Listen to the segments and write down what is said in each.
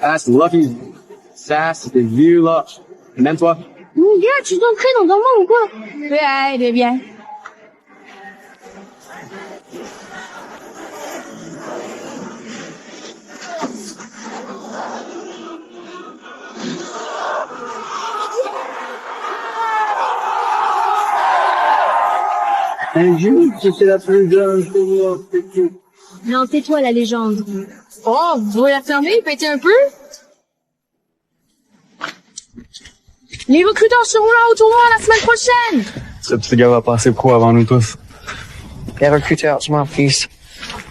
Ah, c'est Lucky. Ça, c'était vieux, là. Même toi. Mon gars, tu t'entraînes dans un mois ou quoi? Ouais, il est bien. Un jour, c'est la plus jeune pour moi. Non, tais-toi, la légende. Oh, vous pouvez la fermer, péter un peu? Les recruteurs seront là au tournoi la semaine prochaine! Ce petit gars va passer pro avant nous tous. Les recruteurs, je m'en fiche.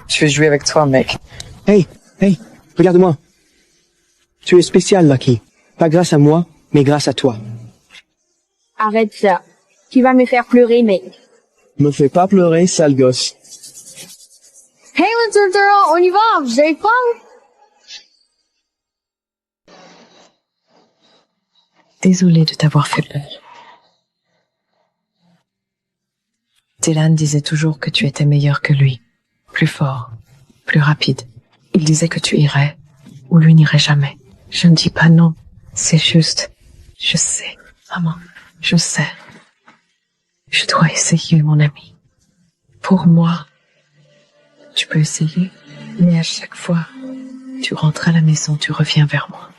Je vais jouer avec toi, mec. Hey, regarde-moi. Tu es spécial, Lucky. Pas grâce à moi, mais grâce à toi. Arrête ça. Tu vas me faire pleurer, mec. Me fais pas pleurer, sale gosse. Hey, Winter Girl, on y va, vous avez faim? Désolée de t'avoir fait peur. Dylan disait toujours que tu étais meilleur que lui. Plus fort, plus rapide. Il disait que tu irais où lui n'irait jamais. Je ne dis pas non. C'est juste. Je sais, maman. Je sais. Je dois essayer, mon ami. Pour moi, tu peux essayer, mais à chaque fois, tu rentres à la maison, tu reviens vers moi.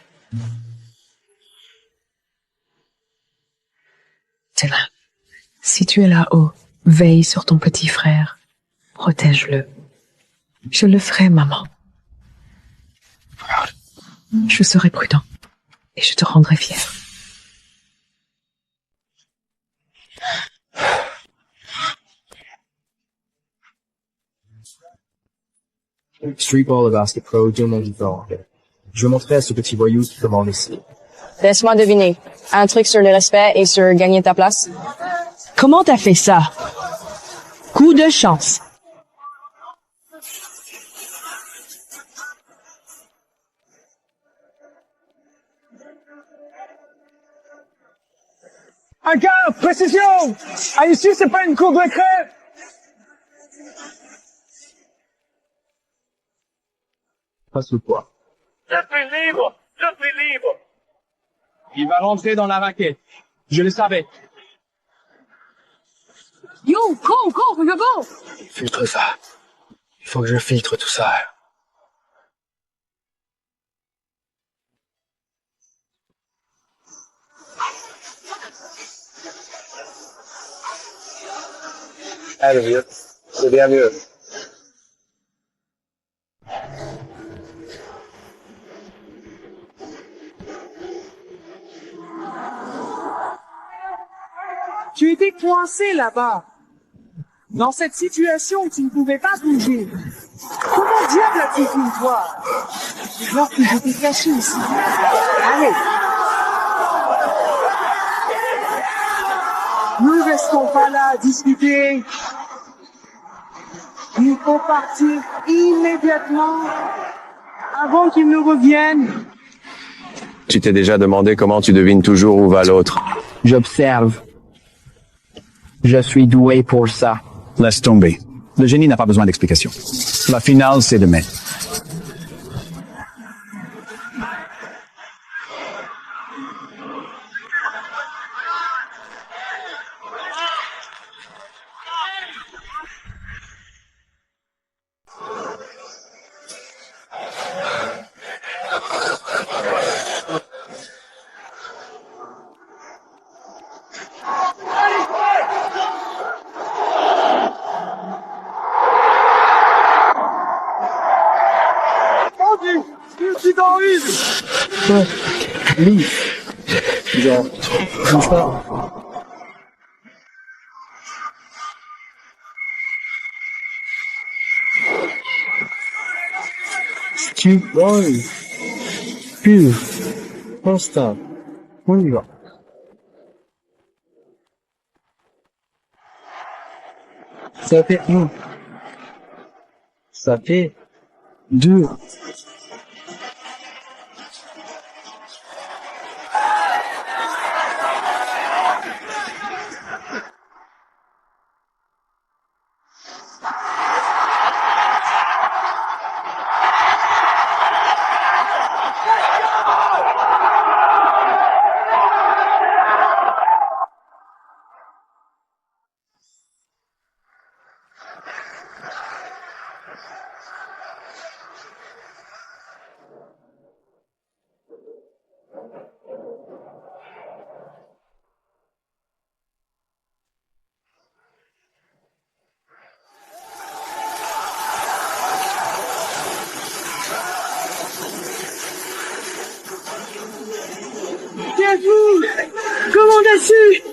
Dylan, si tu es là-haut, veille sur ton petit frère. Protège-le. Je le ferai, maman. Je serai prudent et je te rendrai fier. Streetball et basket pro, deux mondes différents. Je vais montrer à ce petit voyou qui commande ici. Laisse-moi deviner. Un truc sur le respect et sur gagner ta place? Comment t'as fait ça? Coup de chance. Un quart, précision! Ah, ici, c'est pas une cour de récré! Passe le poids. Je suis libre! Je suis libre! Il va rentrer dans la raquette. Je le savais. Yo, cours, je go! Filtre ça. Il faut que je filtre tout ça. Allez, vieux. C'est bien mieux. Tu étais coincé là-bas. Dans cette situation, tu ne pouvais pas bouger. Comment diable as-tu pu me voir? Alors que j'étais caché ici. Allez. Nous ne restons pas là à discuter. Il faut partir immédiatement avant qu'ils ne reviennent. Tu t'es déjà demandé comment tu devines toujours où va l'autre? J'observe. Je suis doué pour ça. Laisse tomber. Le génie n'a pas besoin d'explication. La finale, c'est demain. Constat. On y va. Ça fait 1. Ça fait 2.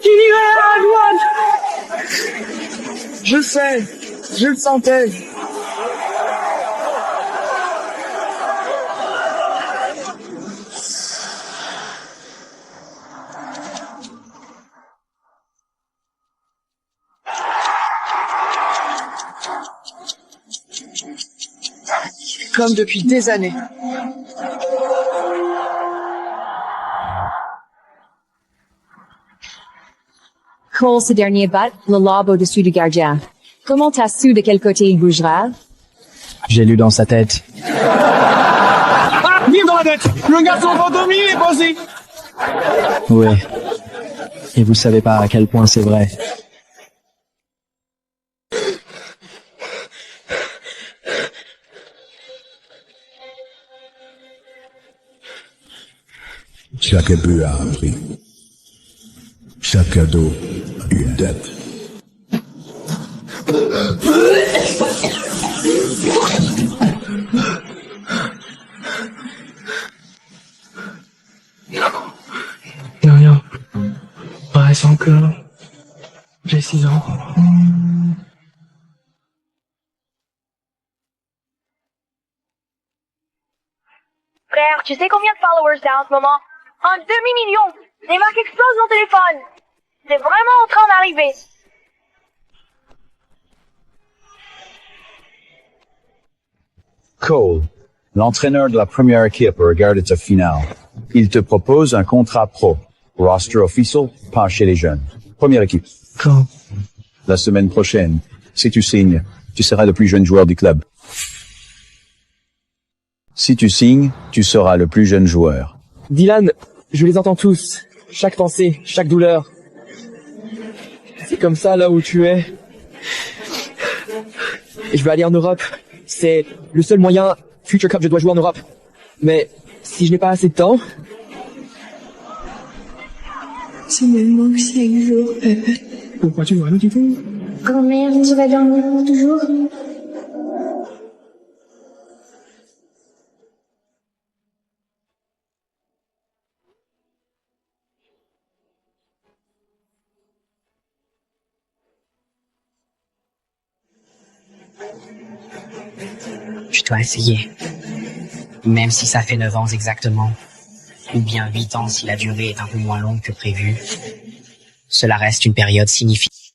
qu'il irait à la douane. Je sais, je le sentais. Comme depuis des années. Cole, ce dernier bat, le lobe au-dessus du gardien. Comment t'as su de quel côté il bougera? J'ai lu dans sa tête. Ah, mire dans la tête. Le garçon fantôme, il est posé. Ouais. Et vous savez pas à quel point c'est vrai. Chaque but a un prix. Chaque cadeau a une dette. Rien. Reste encore. J'ai 6 ans. Frère, tu sais combien de followers t'as en ce moment? Un demi-million! Les marques explosent mon téléphone! C'est vraiment en train d'arriver! Cole, l'entraîneur de la première équipe regarde ta finale. Il te propose un contrat pro. Roster officiel, pas chez les jeunes. Première équipe. Quand? La semaine prochaine. Si tu signes, tu seras le plus jeune joueur du club. Si tu signes, tu seras le plus jeune joueur. Dylan, je les entends tous. Chaque pensée, chaque douleur. C'est comme ça là où tu es. Et je veux aller en Europe. C'est le seul moyen. Future Cup, je dois jouer en Europe. Mais si je n'ai pas assez de temps... Tu me manques chaque jour, papa. Pourquoi tu dois nous quitter? Grand-mère, tu vas dormir pour toujours? Je dois essayer. Même si ça fait 9 ans exactement, ou bien 8 ans si la durée est un peu moins longue que prévu, cela reste une période significative.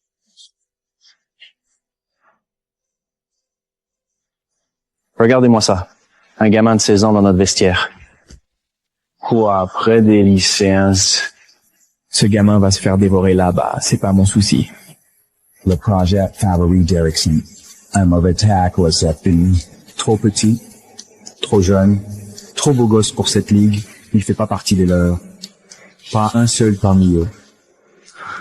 Regardez-moi ça. Un gamin de 16 ans dans notre vestiaire. Quoi, après des lycéens? Ce gamin va se faire dévorer là-bas, c'est pas mon souci. Le projet favori d'Erickson. Un mauvais tackle à cette fille. Trop petit, trop jeune, trop beau gosse pour cette ligue. Il fait pas partie des leurs. Pas un seul parmi eux.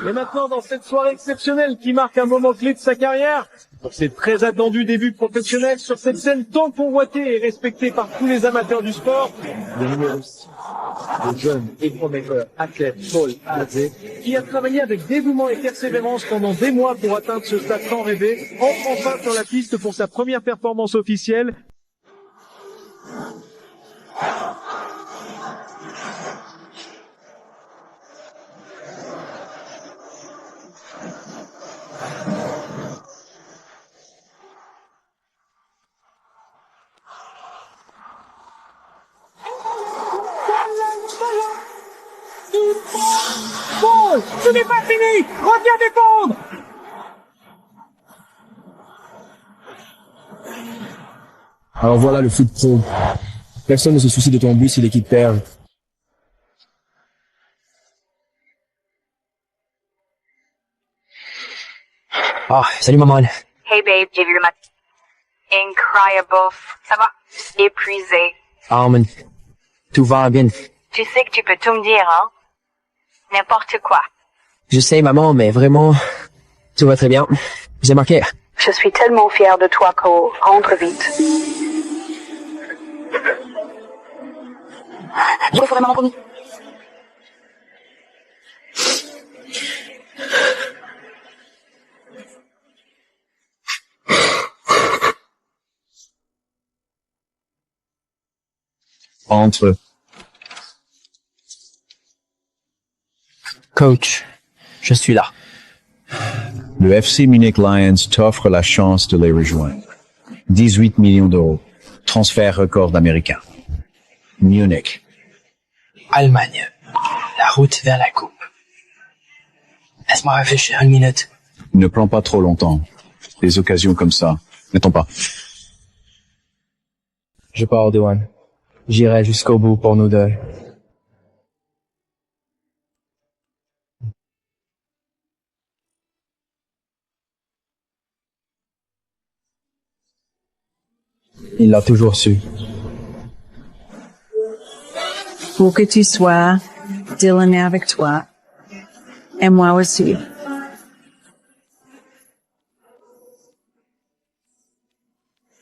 Et maintenant, dans cette soirée exceptionnelle qui marque un moment clé de sa carrière, pour ses très attendus débuts professionnels sur cette scène tant convoitée et respectée par tous les amateurs du sport, le numéro 6, le jeune et prometteur athlète Paul Azé, qui a travaillé avec dévouement et persévérance pendant des mois pour atteindre ce stade tant rêvé, entre enfin sur la piste pour sa première performance officielle. Paul, ce n'est pas fini! Reviens défendre! Alors voilà le foot pro. Personne ne se soucie de ton but si l'équipe perd. Ah, salut maman. Hey babe, j'ai vu le match. Incroyable. Ça va? Épuisé. Ah, man. Tout va bien. Tu sais que tu peux tout me dire, hein? N'importe quoi. Je sais maman, mais vraiment, tout va très bien. J'ai marqué. Je suis tellement fière de toi, Cole. Rentre vite. Je le ferai, maman, promis. Entre. Coach, Je suis là. Le FC Munich Lions t'offre la chance de les rejoindre. 18 millions d'euros. Transfert record américain. Munich. Allemagne. La route vers la coupe. Laisse-moi réfléchir une minute. Ne prends pas trop longtemps. Des occasions comme ça, n'attends pas. Je pars, Dewan. J'irai jusqu'au bout pour nous deux. Il l'a toujours su. Où que tu sois, Dylan est avec toi. Et moi aussi.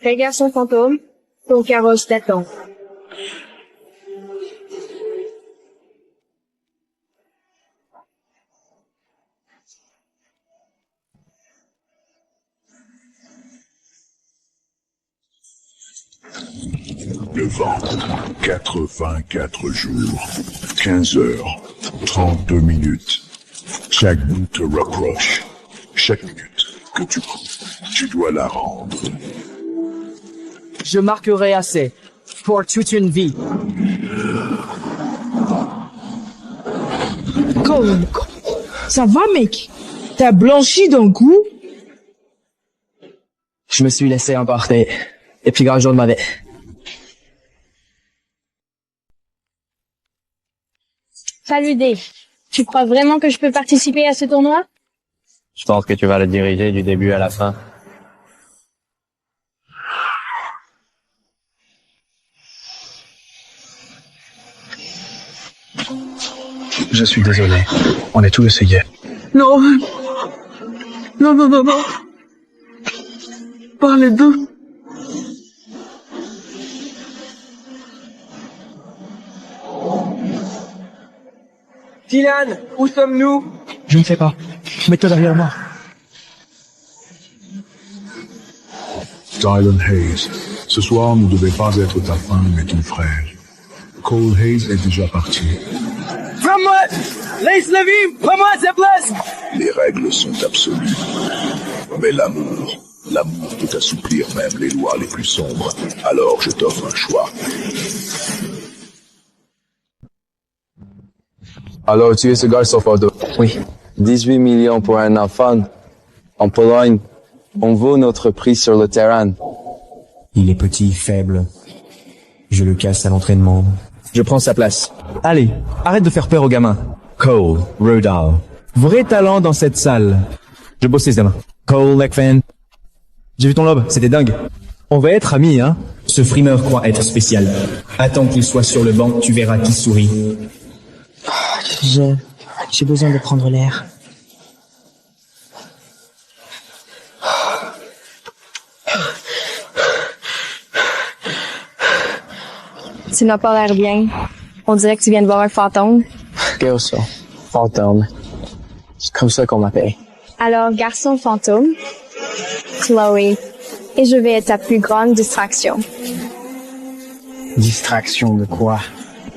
Prêt, garçon fantôme, ton carrosse t'attend. Le vent, 84 jours, 15 heures, 32 minutes. Chaque bout te rapproche. Chaque minute que tu cours, tu dois la rendre. Je marquerai assez pour toute une vie. Cole, ça va, mec? T'as blanchi d'un coup? Je me suis laissé emporter. Les plus grands jours de ma vie. Salut Dave. Tu crois vraiment que je peux participer à ce tournoi? Je pense que tu vas le diriger du début à la fin. Je suis désolé. On est tous essayés. Non. Non, non, non, non. Parlez d'eux. Dylan, où sommes-nous? Je ne sais pas. Mets-toi derrière moi. Dylan Hayes, ce soir ne devait pas être ta femme mais ton frère. Cole Hayes est déjà parti. Prends-moi! Laisse-le vivre! Prends-moi à sa place! Les règles sont absolues. Mais l'amour peut assouplir même les lois les plus sombres. Alors je t'offre un choix. Alors, tu es ce garçon photo? Oui. 18 millions pour un enfant. En Pologne, on vaut notre prix sur le terrain. Il est petit, faible. Je le casse à l'entraînement. Je prends sa place. Allez, arrête de faire peur aux gamins. Cole, Rodal. Vrai talent dans cette salle. Je bosse les gamins. Cole, Lekfan. J'ai vu ton lobe, c'était dingue. On va être amis, hein. Ce frimeur croit être spécial. Attends qu'il soit sur le banc, tu verras qui sourit. J'ai besoin de prendre l'air. Tu n'as pas l'air bien. On dirait que tu viens de voir un fantôme. Qu'est-ce ça? Fantôme. C'est comme ça qu'on m'appelle. Alors, garçon fantôme, Chloé, et je vais être ta plus grande distraction. Distraction de quoi?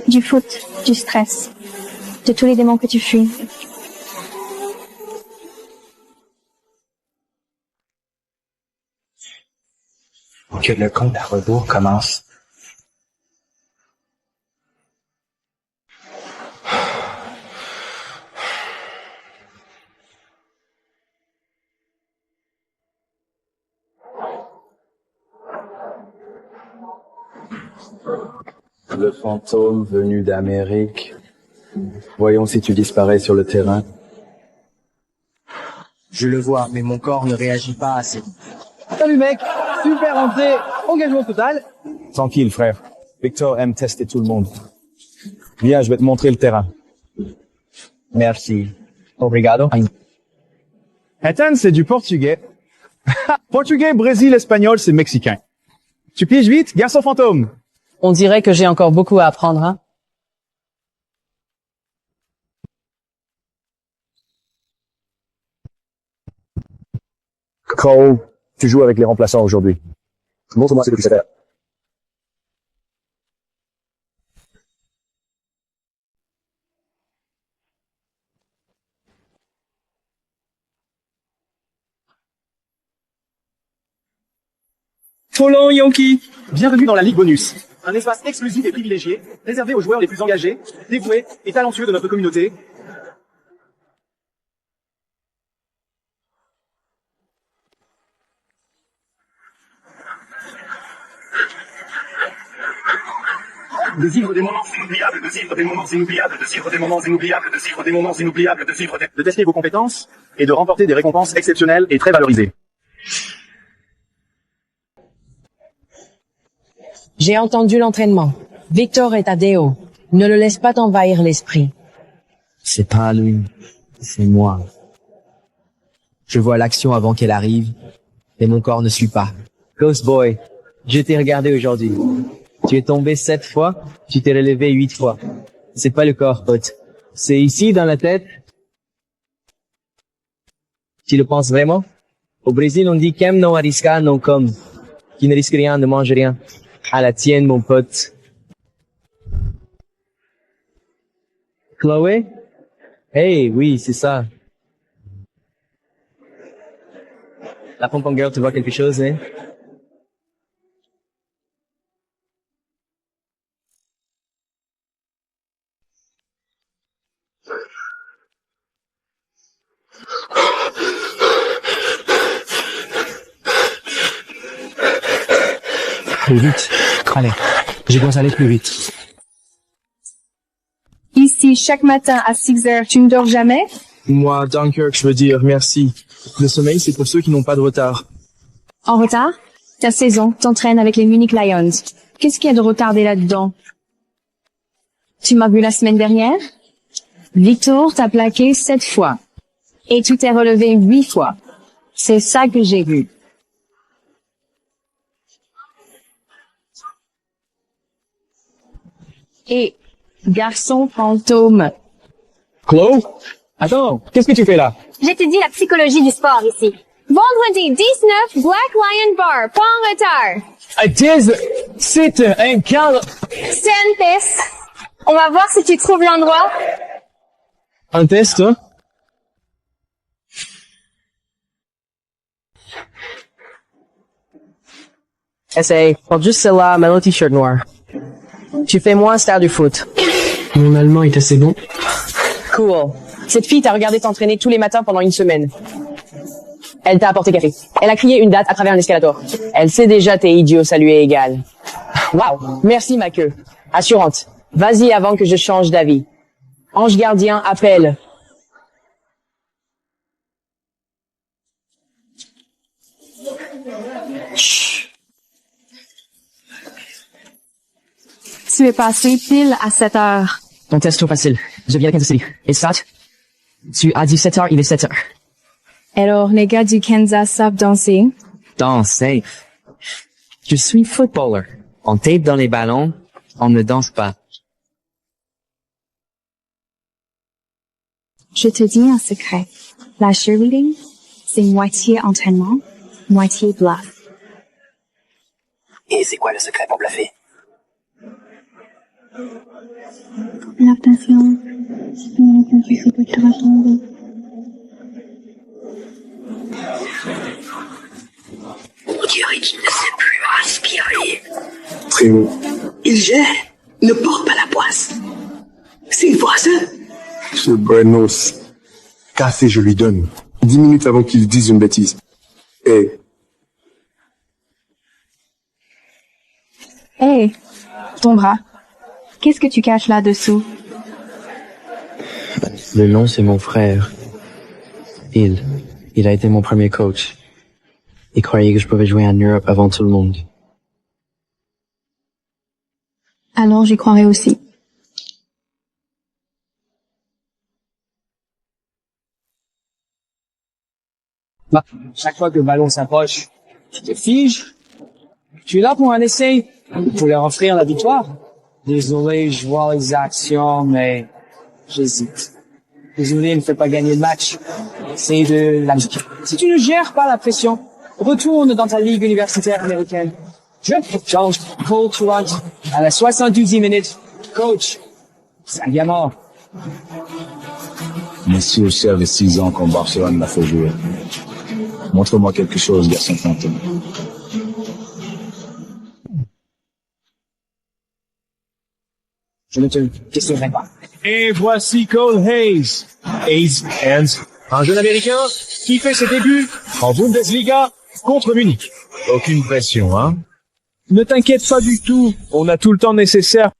Du foot, du stress, de tous les démons que tu fuis. Que le compte à rebours commence. Le fantôme venu d'Amérique. Voyons si tu disparais sur le terrain. Je le vois, mais mon corps ne réagit pas assez. Salut mec, super entrée, engagement total. Tranquille, frère. Victor aime tester tout le monde. Viens, je vais te montrer le terrain. Merci. Obrigado. Ethan, c'est du portugais. Portugais, Brésil, espagnol, c'est mexicain. Tu piges vite, garçon fantôme. On dirait que j'ai encore beaucoup à apprendre, hein. Cole, tu joues avec les remplaçants aujourd'hui. Montre-moi ce que tu sais faire. Trop long, Yonki. Bienvenue dans la Ligue Bonus. Un espace exclusif et privilégié, réservé aux joueurs les plus engagés, dévoués et talentueux de notre communauté. Désivre des moments inoubliables, désivre des moments inoubliables, désivre des moments inoubliables, désivre des moments inoubliables, désivre des... De tester vos compétences et de remporter des récompenses exceptionnelles et très valorisées. J'ai entendu l'entraînement. Victor est à Déo. Ne le laisse pas t'envahir l'esprit. C'est pas lui, c'est moi. Je vois l'action avant qu'elle arrive, et mon corps ne suit pas. Ghost Boy, je t'ai regardé aujourd'hui. Tu es tombé 7 fois, tu t'es relevé 8 fois. C'est pas le corps, pote. C'est ici, dans la tête. Tu le penses vraiment? Au Brésil, on dit qu'aime non arrisca non comme. Qui ne risque rien ne mange rien. À la tienne, mon pote. Chloé? Hey, oui, c'est ça. La pompon girl, tu vois quelque chose, hein? Plus vite. Allez, je dois aller plus vite. Ici, chaque matin à 6 heures, tu ne dors jamais? Moi, Dunkirk, je veux dire merci. Le sommeil, c'est pour ceux qui n'ont pas de retard. En retard? Ta saison t'entraîne avec les Munich Lions. Qu'est-ce qu'il y a de retardé là-dedans? Tu m'as vu la semaine dernière? Victor t'a plaqué 7 fois. Et tu t'es relevé 8 fois. C'est ça que j'ai vu. Et garçon fantôme. Chloé? Attends, qu'est-ce que tu fais là? J'étudie la psychologie du sport ici. Vendredi 19, Black Lion Bar, pas en retard. C'est un cadre. C'est un test. On va voir si tu trouves l'endroit. Un test, hein? Essaye. Porte juste celle-là, mets le t-shirt noir. Tu fais moins star du foot. Mon allemand est assez bon. Cool. Cette fille t'a regardé t'entraîner tous les matins pendant une semaine. Elle t'a apporté café. Elle a crié une date à travers un escalator. Elle sait déjà t'es idiot, ça lui est égal. Waouh. Merci ma queue. Assurante. Vas-y avant que je change d'avis. Ange gardien, appelle. Chut. Tu es passé pile à 7 heures. Ton test trop facile. Je viens de Kansas City. Et ça, tu as dit 7 heures, il est 7 heures. Alors, les gars du Kansas savent danser? Danser. Je suis footballer. On tape dans les ballons, on ne danse pas. Je te dis un secret. La cheerleading, c'est moitié entraînement, moitié bluff. Et c'est quoi le secret pour bluffer? L'adaptation, c'est une construction de transcendance. On dirait qu'il ne sait plus respirer. Très bon. Il gère, ne porte pas la poisse. C'est une fois seul. Ce Brenos. Café, je lui donne. 10 minutes avant qu'il dise une bêtise. Et Hey, ton bras. Qu'est-ce que tu caches là-dessous? Le nom, c'est mon frère. Il a été mon premier coach. Il croyait que je pouvais jouer en Europe avant tout le monde. Alors j'y croirais aussi. Bah, chaque fois que le ballon s'approche, tu te figes. Tu es là pour un essai, pour leur offrir la victoire. Désolé, je vois les actions, mais j'hésite. Désolé, ne fais pas gagner le match. C'est de la musique. Si tu ne gères pas la pression, retourne dans ta ligue universitaire américaine. Je change Cole Tourant à la 72e minute. Coach, c'est un gamin. Messi aussi avait 6 ans quand Barcelone l'a fait jouer. Montre-moi quelque chose, garçon fantôme. Je ne te questionnerai pas. Et voici Cole Hayes. Hayes Hands, un jeune américain qui fait ses débuts en Bundesliga contre Munich. Aucune pression, hein? Ne t'inquiète pas du tout, on a tout le temps nécessaire.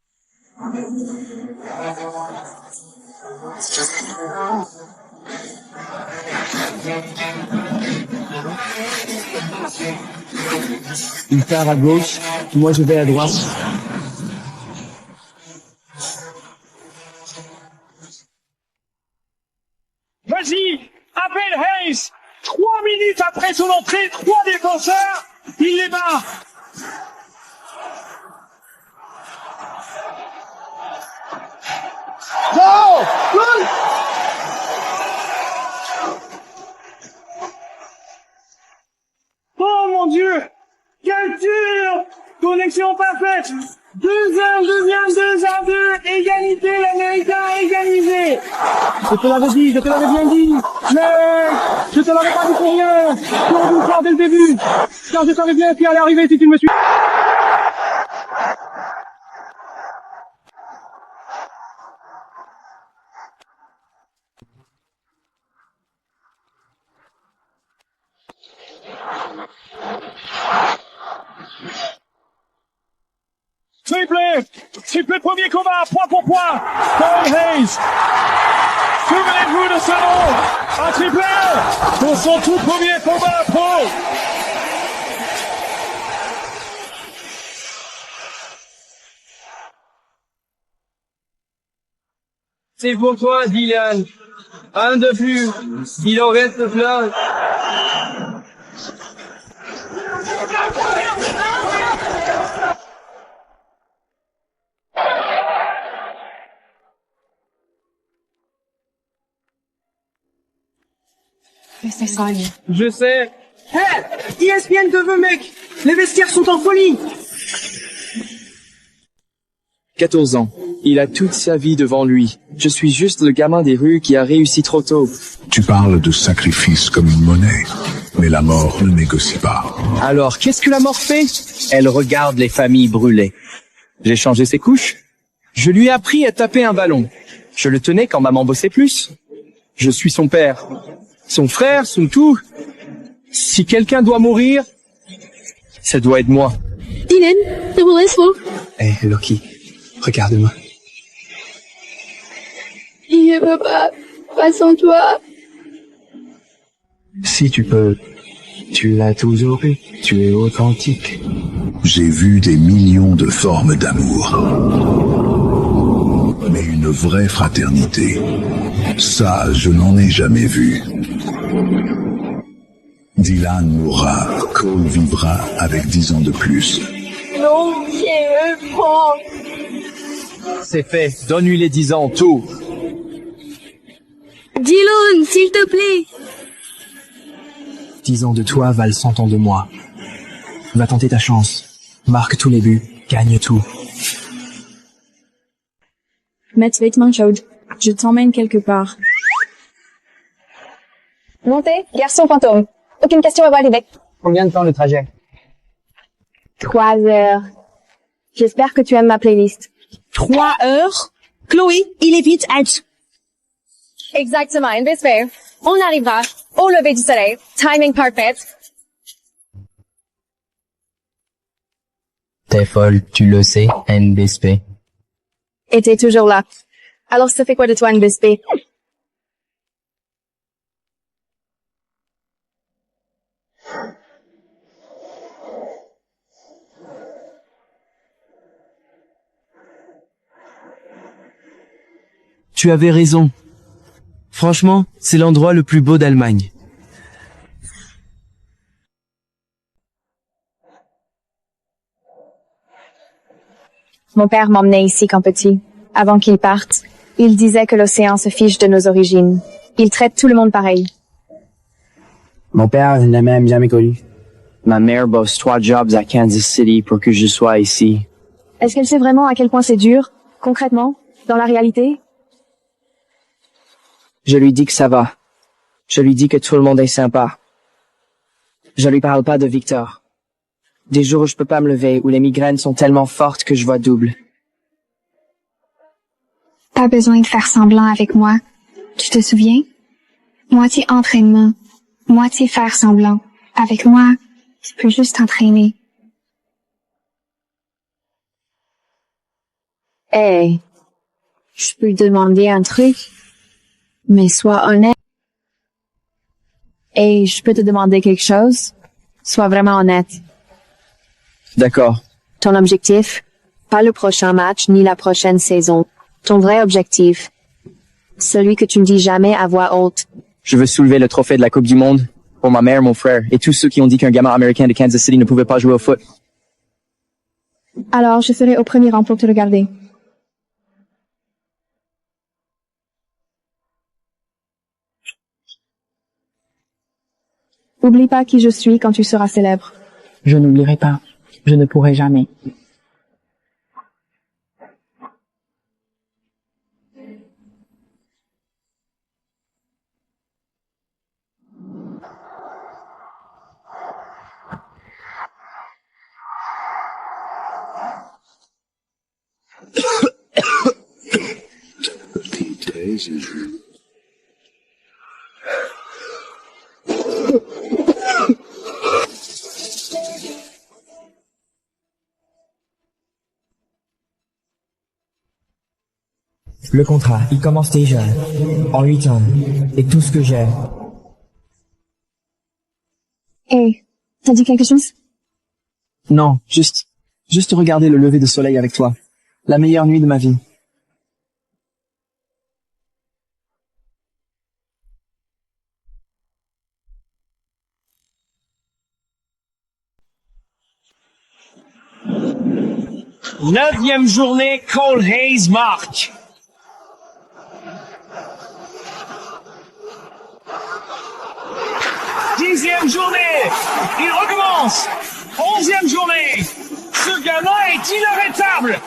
Il part à gauche, moi je vais à droite. Vas-y, appelle Hayes. 3 minutes après son entrée, 3 défenseurs, il les bat. Non! Run! Oh mon Dieu! Quel tir! Connexion parfaite! 2-1, deuxième, 2-2, égalité, l'Américain égalisé! Je te l'avais dit, je te l'avais bien dit! Mais je te l'avais pas dit pour rien! Tu aurais dû le faire dès le début! Car je savais bien ce qui allait arriver si tu ne me suis... Triplé premier combat, point pour point, Cole Hayes. Souvenez-vous de ce nom, un triplé pour son tout premier combat pro. C'est pour toi, Dylan. Un de plus. Il en reste plein. Je sais. Hey! ESPN te veut, mec! Les vestiaires sont en folie! 14 ans. Il a toute sa vie devant lui. Je suis juste le gamin des rues qui a réussi trop tôt. Tu parles de sacrifice comme une monnaie, mais la mort ne négocie pas. Alors, qu'est-ce que la mort fait? Elle regarde les familles brûlées. J'ai changé ses couches. Je lui ai appris à taper un ballon. Je le tenais quand maman bossait plus. Je suis son père. Son frère, son tout. Si quelqu'un doit mourir, ça doit être moi. Dylan, te voudrais faux. Hey, Loki, regarde-moi. Je peux pas sans toi. Si tu peux, tu l'as toujours eu. Tu es authentique. J'ai vu des millions de formes d'amour. Mais une vraie fraternité, ça, je n'en ai jamais vu. Dylan mourra, Cole vivra avec 10 ans de plus. Non, je veux pas. C'est fait. Donne-lui les 10 ans, tout. Dylan, s'il te plaît. 10 ans de toi valent 100 ans de moi. Va tenter ta chance. Marque tous les buts. Gagne tout. Mets tes vêtements chauds. Je t'emmène quelque part. Montez, garçon fantôme. Aucune question à voir avec. Combien de temps le trajet? 3 heures. J'espère que tu aimes ma playlist. 3 heures? Chloé, il est vite out. Exactement, NBSP. On arrivera au lever du soleil. Timing parfait. T'es folle, tu le sais, NBSP. Et t'es toujours là. Alors ça fait quoi de toi, NBSP? Tu avais raison. Franchement, c'est l'endroit le plus beau d'Allemagne. Mon père m'emmenait ici quand petit. Avant qu'il parte, il disait que l'océan se fiche de nos origines. Il traite tout le monde pareil. Mon père n'a même jamais connu. Ma mère bosse 3 jobs à Kansas City pour que je sois ici. Est-ce qu'elle sait vraiment à quel point c'est dur, concrètement, dans la réalité? Je lui dis que ça va. Je lui dis que tout le monde est sympa. Je lui parle pas de Victor. Des jours où je peux pas me lever, où les migraines sont tellement fortes que je vois double. Pas besoin de faire semblant avec moi. Tu te souviens? Moitié entraînement, moitié faire semblant. Avec moi, tu peux juste t'entraîner. Hey, je peux te demander un truc, mais sois honnête. Hey, je peux te demander quelque chose? Sois vraiment honnête. D'accord. Ton objectif? Pas le prochain match ni la prochaine saison. Ton vrai objectif. Celui que tu ne dis jamais à voix haute. Je veux soulever le trophée de la Coupe du Monde pour ma mère, mon frère et tous ceux qui ont dit qu'un gamin américain de Kansas City ne pouvait pas jouer au foot. Alors, je serai au premier rang pour te regarder. Oublie pas qui je suis quand tu seras célèbre. Je n'oublierai pas. Je ne pourrai jamais. Le contrat, il commence déjà. En 8 ans. Et tout ce que j'ai. Hey, t'as dit quelque chose? Non, juste regarder le lever de soleil avec toi. La meilleure nuit de ma vie. Neuvième journée, Cole Hayes marque. Dixième journée, il recommence. 11e journée, ce gamin est inarrêtable.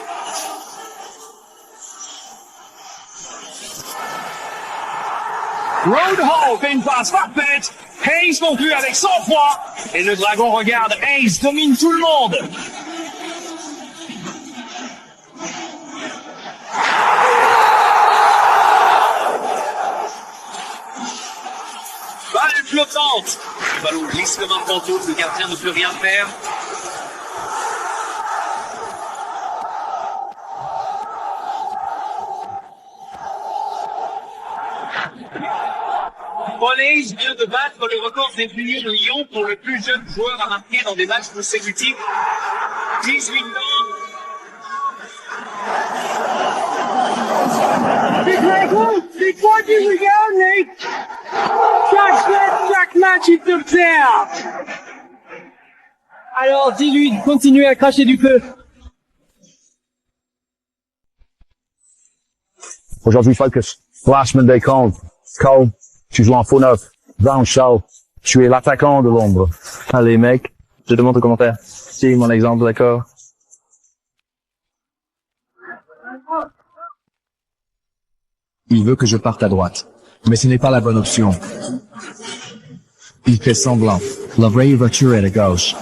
Road Hall fait une passe parfaite. Hayes conclut avec sang-froid. Et le dragon regarde. Hayes domine tout le monde. Balle flottante. Le ballon glisse comme un pantoufle. Le gardien ne peut rien faire. Paul Hayes vient de battre le record des millions de Lyon pour le plus jeune joueur à marquer dans des matchs consécutifs. 18 ans. Les Dragons, c'est toi qui regardes, Nate! Chaque match, il te perd! Alors dis-lui de continuer à cracher du feu. Aujourd'hui, focus. Flashman des comptes. Cole, tu joues en faux neuf. Brown Shaw, tu es l'attaquant de l'ombre. Allez, mec, je demande aux commentaires. C'est mon exemple, d'accord? Il veut que je parte à droite. Mais ce n'est pas la bonne option. Il fait semblant. La vraie ouverture est à gauche.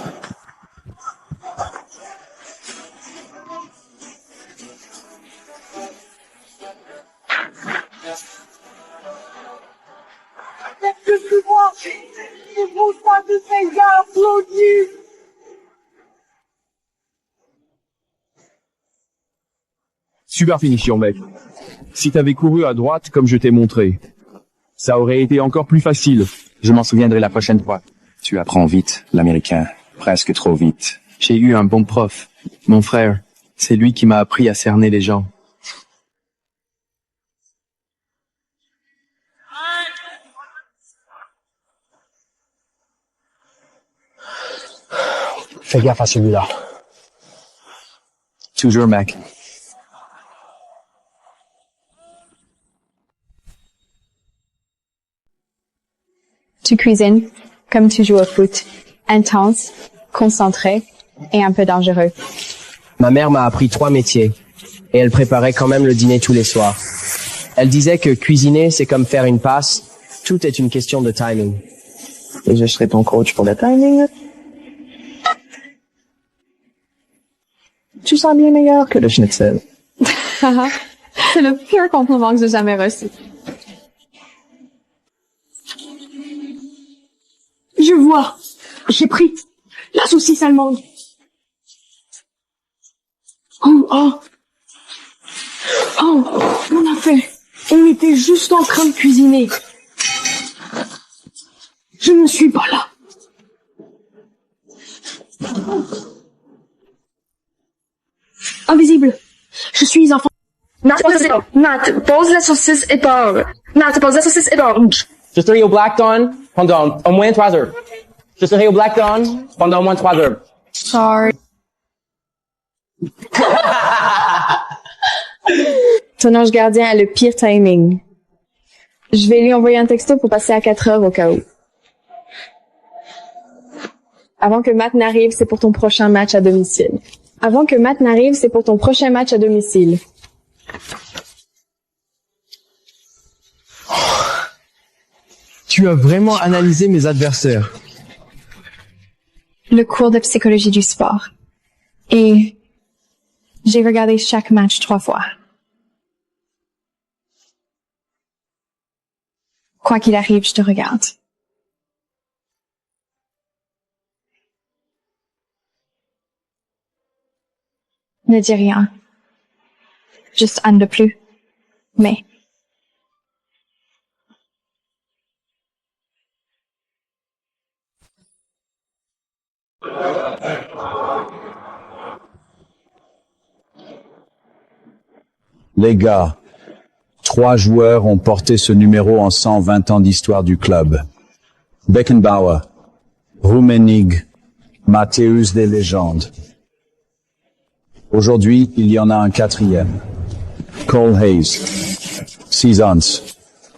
Qu'est-ce que tu vois? Ne bouge pas de ces gars applaudis! Super finition, mec. Si t'avais couru à droite comme je t'ai montré, ça aurait été encore plus facile. Je m'en souviendrai la prochaine fois. Tu apprends vite, l'américain. Presque trop vite. J'ai eu un bon prof. Mon frère. C'est lui qui m'a appris à cerner les gens. Fais gaffe à celui-là. Toujours, mec. Tu cuisines comme tu joues au foot. Intense, concentré et un peu dangereux. Ma mère m'a appris 3 métiers. Et elle préparait quand même le dîner tous les soirs. Elle disait que cuisiner, c'est comme faire une passe. Tout est une question de timing. Et je serai ton coach pour le timing. Tu sens bien meilleur que le schnitzel. C'est le pire compliment que j'ai jamais reçu. Je vois. J'ai pris la saucisse allemande. Oh, on a fait. On était juste en train de cuisiner. Je ne suis pas là. Invisible. Je suis un Nat, pose la saucisse et parle. Nat, pose la saucisse et parle. Je serai au Black Dawn pendant au moins 3 heures. Je serai au Black Dawn pendant au moins 3 heures. Sorry. Ton ange gardien a le pire timing. Je vais lui envoyer un texto pour passer à 4 heures au cas où. Avant que Matt n'arrive, c'est pour ton prochain match à domicile. Avant que Matt n'arrive, c'est pour ton prochain match à domicile. Tu as vraiment analysé mes adversaires. Le cours de psychologie du sport. Et j'ai regardé chaque match 3 fois. Quoi qu'il arrive, je te regarde. Ne dis rien. Juste un de plus. Mais Les gars, 3 joueurs ont porté ce numéro en 120 ans d'histoire du club. Beckenbauer, Rummenigge, Matthäus des légendes. Aujourd'hui, il y en a un 4e. Cole Hayes. 6 ans.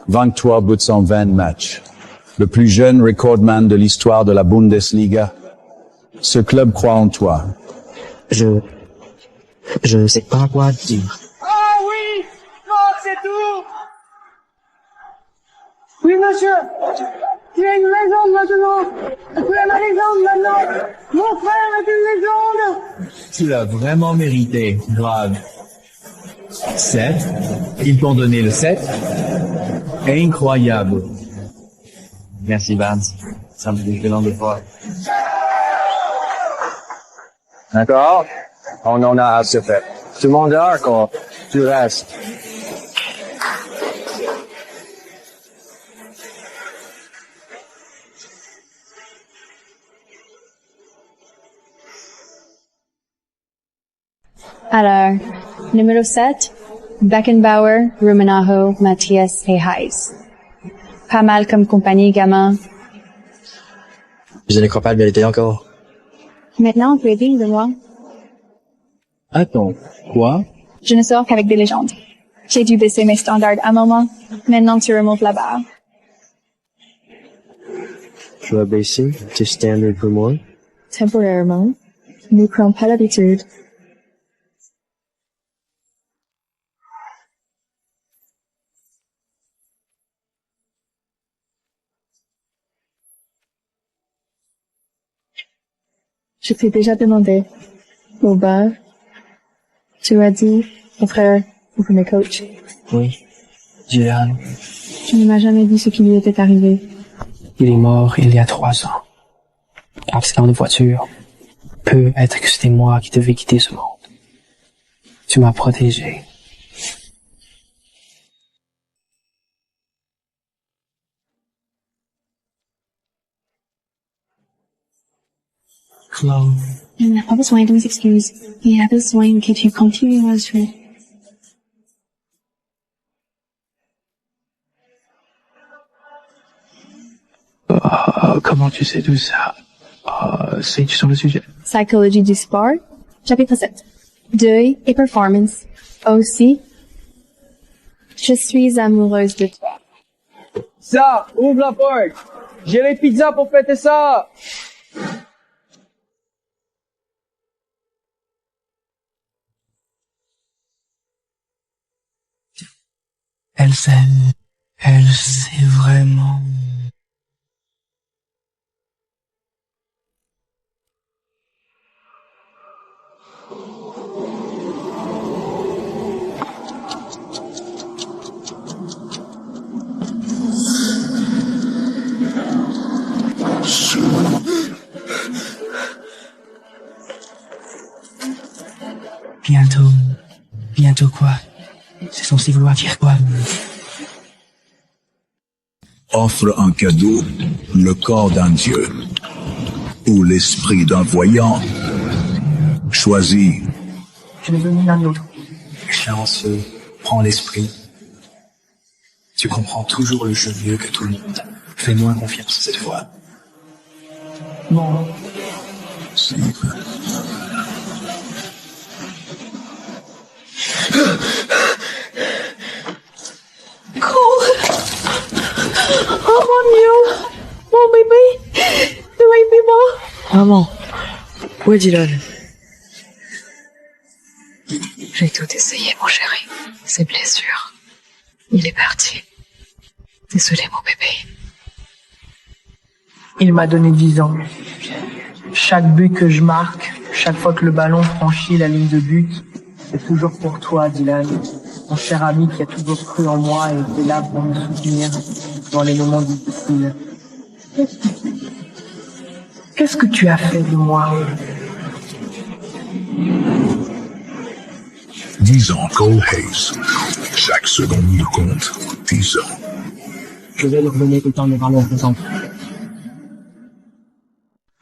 23 buts en 20 matchs. Le plus jeune recordman de l'histoire de la Bundesliga. Ce club croit en toi. Je sais pas quoi dire. Ah oui! Non, c'est tout! Oui, monsieur! Tu es une légende maintenant! Tu es ma légende maintenant! Mon frère est une légende! Tu l'as vraiment mérité, grave. 7. Ils t'ont donné le 7. Incroyable. Merci, Vance. Ça me fait plaisir de voir. D'accord? On en a assez fait. Tout le monde est d'accord. Tu restes. alors, numéro 7, Beckenbauer, Rumenaho, Matthias et Hayes. Pas mal comme compagnie, gamin. Je ne crois pas le mériter encore. Maintenant, on peut être digne de moi. Attends, quoi? Je ne sors qu'avec des légendes. J'ai dû baisser mes standards un moment. Maintenant, tu remontes la barre. Tu as baissé tes standards pour moi? Temporairement. Nous prenons pas l'habitude. Je t'ai déjà demandé. Au bar. Tu as dit, mon frère, vous premier coach. Oui. Julian, Tu ne m'as jamais dit ce qui lui était arrivé. il est mort il y a 3 ans. Accident de voiture. Peut être que c'était moi qui devais quitter ce monde. Tu m'as protégé. Claude. Il n'a pas besoin de mes excuses. Il a besoin que tu continues à jouer. Comment tu sais tout ça? C'est sur le sujet. Psychologie du sport. Chapitre 7. Deuil et performance. Aussi, je suis amoureuse de toi. Ça, ouvre la porte. J'ai les pizzas pour fêter ça. Elle s'aime. Elle sait vraiment. Bientôt. Bientôt quoi? C'est censé vouloir dire quoi? Offre un cadeau, le corps d'un dieu, ou l'esprit d'un voyant. Choisis. Je ne veux ni l'un ni l'autre. Chanceux, prends l'esprit. Tu comprends toujours le jeu mieux que tout le monde. Fais-moi confiance cette fois. Non. Cole! Oh mon Dieu! Mon bébé! Dois il vivant? Maman, où est Dylan? J'ai tout essayé, mon chéri. Ses blessures. Il est parti. Désolé, mon bébé. Il m'a donné 10 ans. Chaque but que je marque, chaque fois que le ballon franchit la ligne de but, c'est toujours pour toi, Dylan. Mon cher ami qui a toujours cru en moi et était là pour me soutenir dans les moments difficiles. Qu'est-ce que tu as fait de moi? 10 ans, Cole Hayes. Chaque seconde compte. 10 ans. Je vais leur donner tout le temps de ballon ensemble.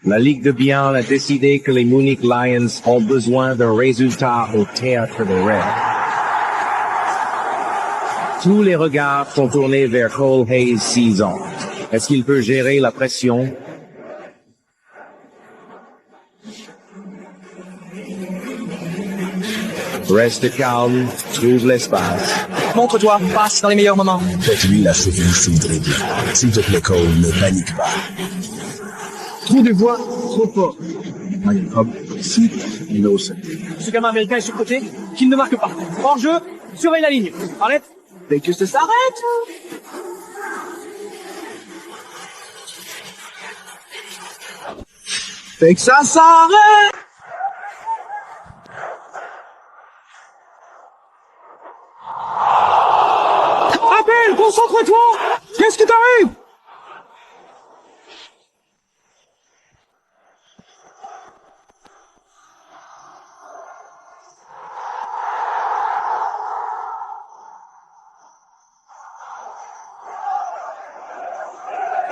La Ligue de Bienne a décidé que les Munich Lions ont besoin d'un résultat au Théâtre des Rêves. Tous les regards sont tournés vers Cole Hayes, 6 ans. Est-ce qu'il peut gérer la pression? Reste calme, trouve l'espace. Montre-toi, passe dans les meilleurs moments. Faites-lui la cheville sous le dribble. S'il te plaît, Cole, ne panique pas. Trop de voix, trop fort. Si, innocent. Ce gamin américain est sur le côté, qu'il ne marque pas. Hors jeu, surveille la ligne. Arrête. Dès que ça s'arrête. Dès que ça s'arrête. Appel, concentre-toi. Qu'est-ce qui t'arrive?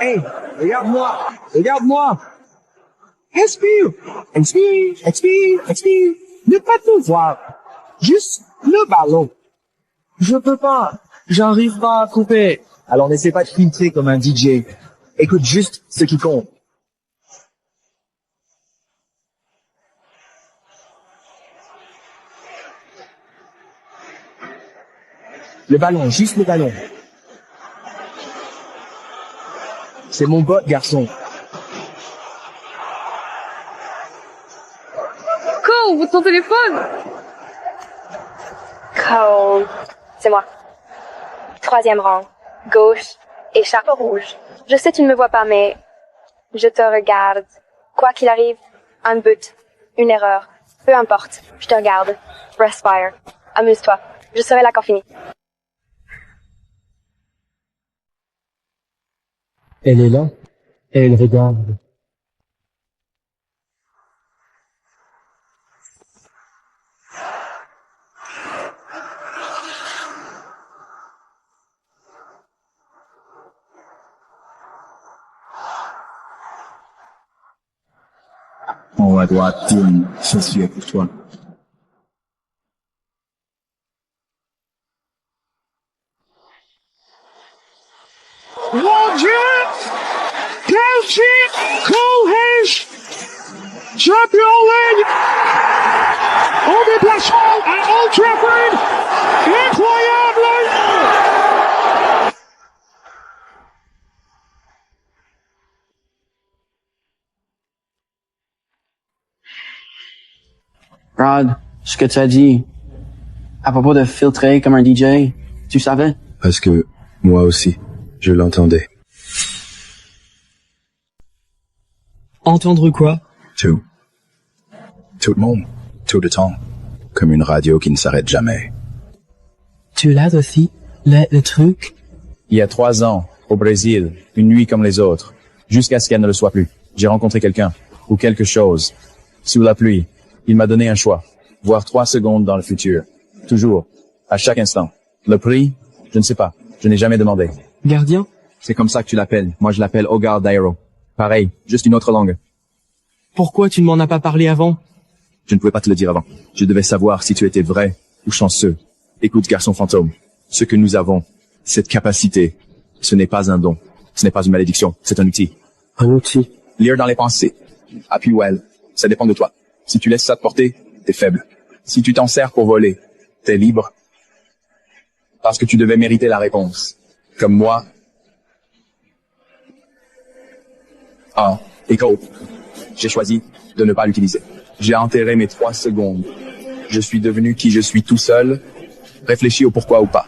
Hey, regarde-moi, regarde-moi. Respire, expire, expire, expire. Ne pas tout voir. Juste le ballon. Je peux pas. J'arrive pas à couper. Alors n'essaie pas de filtrer comme un DJ. Écoute juste ce qui compte. Le ballon, juste le ballon. C'est mon bot, garçon. Cole, ouvre ton téléphone! Cole, c'est moi. 3e rang, gauche et chapeau rouge. Je sais tu ne me vois pas, mais je te regarde. Quoi qu'il arrive, un but, une erreur, peu importe, je te regarde. Respire, amuse-toi, je serai là quand fini. Elle est là, et elle regarde. En haut à droite, Dylan, ceci est pour toi. Mon Dieu! Quel tir! Cole Hayes! Champion League! En déplacement à Old Trafford! Incroyable! Rod, ce que tu as dit à propos de filtrer comme un DJ, tu savais? Parce que moi aussi, je l'entendais. Entendre quoi? Tout. Tout le monde. Tout le temps. Comme une radio qui ne s'arrête jamais. Tu l'as aussi, le truc? Il y a 3 ans, au Brésil, une nuit comme les autres, jusqu'à ce qu'elle ne le soit plus. J'ai rencontré quelqu'un, ou quelque chose. Sous la pluie, il m'a donné un choix. Voir 3 secondes dans le futur. Toujours. À chaque instant. Le prix? Je ne sais pas. Je n'ai jamais demandé. Gardien? C'est comme ça que tu l'appelles. Moi, je l'appelle Hogar Dairo. Pareil, juste une autre langue. Pourquoi tu ne m'en as pas parlé avant? Je ne pouvais pas te le dire avant. Je devais savoir si tu étais vrai ou chanceux. Écoute, garçon fantôme. Ce que nous avons, cette capacité, ce n'est pas un don. Ce n'est pas une malédiction. C'est un outil. Un outil? Lire dans les pensées. Appuie ou elle. Ça dépend de toi. Si tu laisses ça te porter, t'es faible. Si tu t'en sers pour voler, t'es libre. Parce que tu devais mériter la réponse. Comme moi. Ah, écho. J'ai choisi de ne pas l'utiliser. J'ai enterré mes 3 secondes. Je suis devenu qui je suis tout seul. Réfléchis au pourquoi ou pas.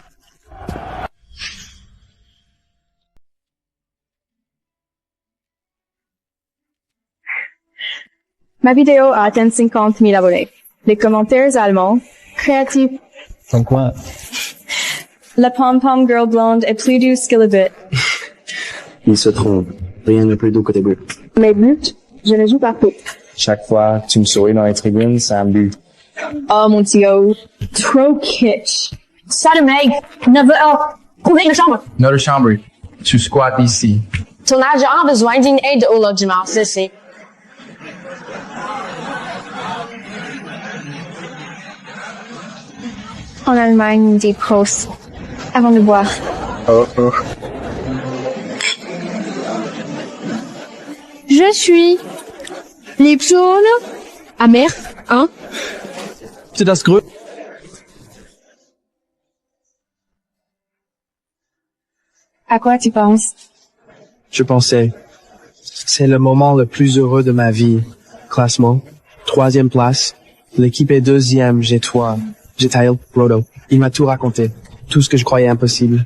Ma vidéo a atteint 50 000 abonnés. Les commentaires allemands, créatifs. Comme quoi? La pom-pom girl blonde est plus douce que le but. Il se trompe. Rien de plus doux que tes buts. Mes buts, je les joue partout. Chaque fois que tu me souris dans les tribunes, c'est un but. Oh mon Dieu, trop kitsch. Salut Meg, 9h, trouver une chambre. Notre chambre. Tu squattes ici. Ton agent a besoin d'une aide au logement, c'est. En Allemagne, des Prost. Avant de boire. Oh, oh. Je suis Lipson, amer, hein? C'est das Grö. À quoi tu penses? Je pensais, c'est le moment le plus heureux de ma vie. Classement, 3e place. L'équipe est 2e, j'ai toi. J'ai Tyle, Rodo. Il m'a tout raconté. Tout ce que je croyais impossible.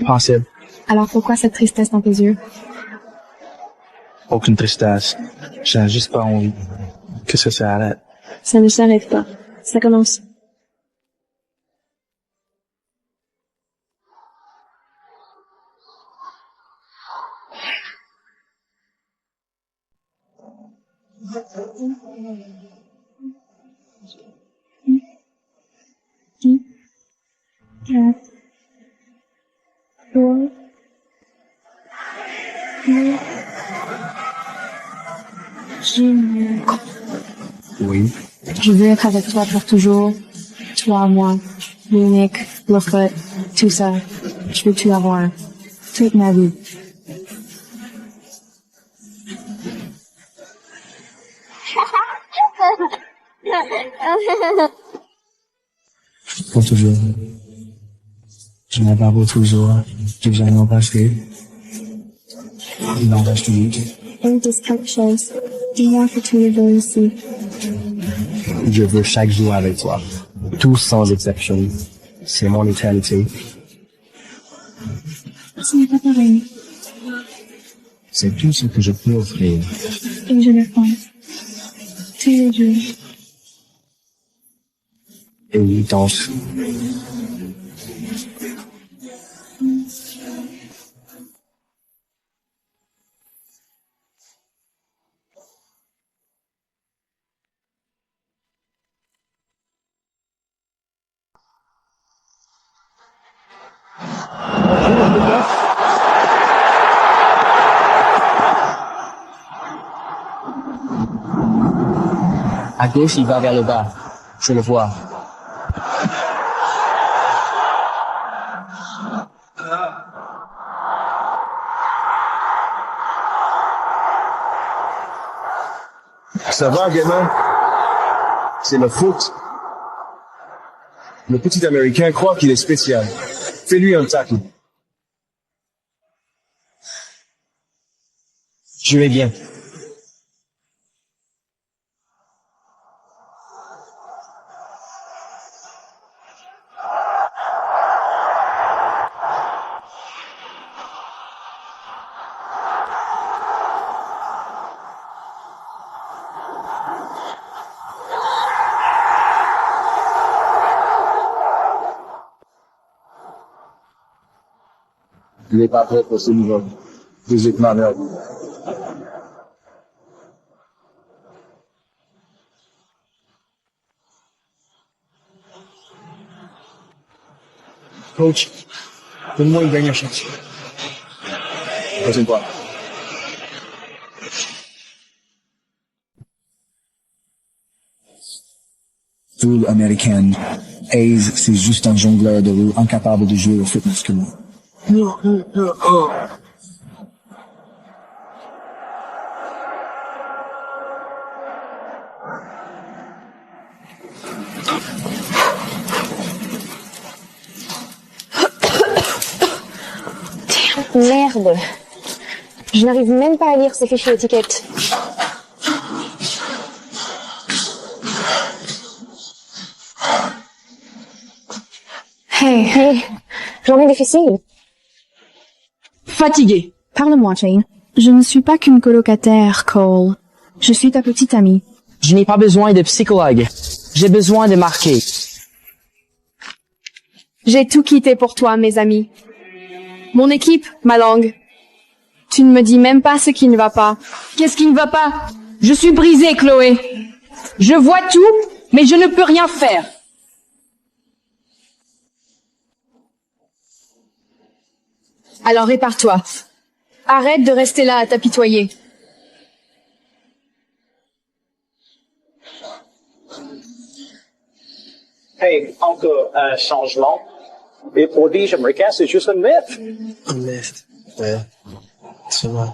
Possible. Alors pourquoi cette tristesse dans tes yeux? Aucune tristesse. J'ai juste pas envie que ça s'arrête. Ça ne s'arrête pas. Ça commence. Oui. Je veux être avec toi pour toujours. Toi, moi, l'unique, le foot, tout ça. Je veux tout avoir. Toute ma vie. Pour toujours. Je n'ai pas pour toujours. J'ai jamais passé. Il en reste une. Et de quelque chose. Dis-moi que tu le veux aussi. Je veux chaque jour avec toi. Tout sans exception. C'est mon éternité. Ce n'est pas pareil. C'est tout ce que je peux offrir. Et je le pense. Tous les jours. Et il danse. À gauche, il va vers le bas. Je le vois. Ça va, gamin? C'est le foot. Le petit Américain croit qu'il est spécial. Fais-lui un tacle. Je vais bien. Il n'est pas prêt pour ce niveau. Physiquement nerveux. Coach, donne-moi une dernière chance. Prochaine fois. Fool américaine. Hayes, c'est juste un jongleur de rue incapable de jouer au foot masculin. Merde. Je n'arrive même pas à lire ces fichiers étiquettes. Hey, journée difficile. Fatiguée. Parle-moi, Jane. Je ne suis pas qu'une colocataire, Cole. Je suis ta petite amie. Je n'ai pas besoin de psychologue. J'ai besoin de marquer. J'ai tout quitté pour toi, mes amis. Mon équipe, ma langue. Tu ne me dis même pas ce qui ne va pas. Qu'est-ce qui ne va pas? Je suis brisée, Chloé. Je vois tout, mais je ne peux rien faire. Alors répare-toi. Arrête de rester là à t'apitoyer. Hey, encore un changement. Et pour dire américain, c'est juste un mythe. Un mythe, ouais. C'est vrai.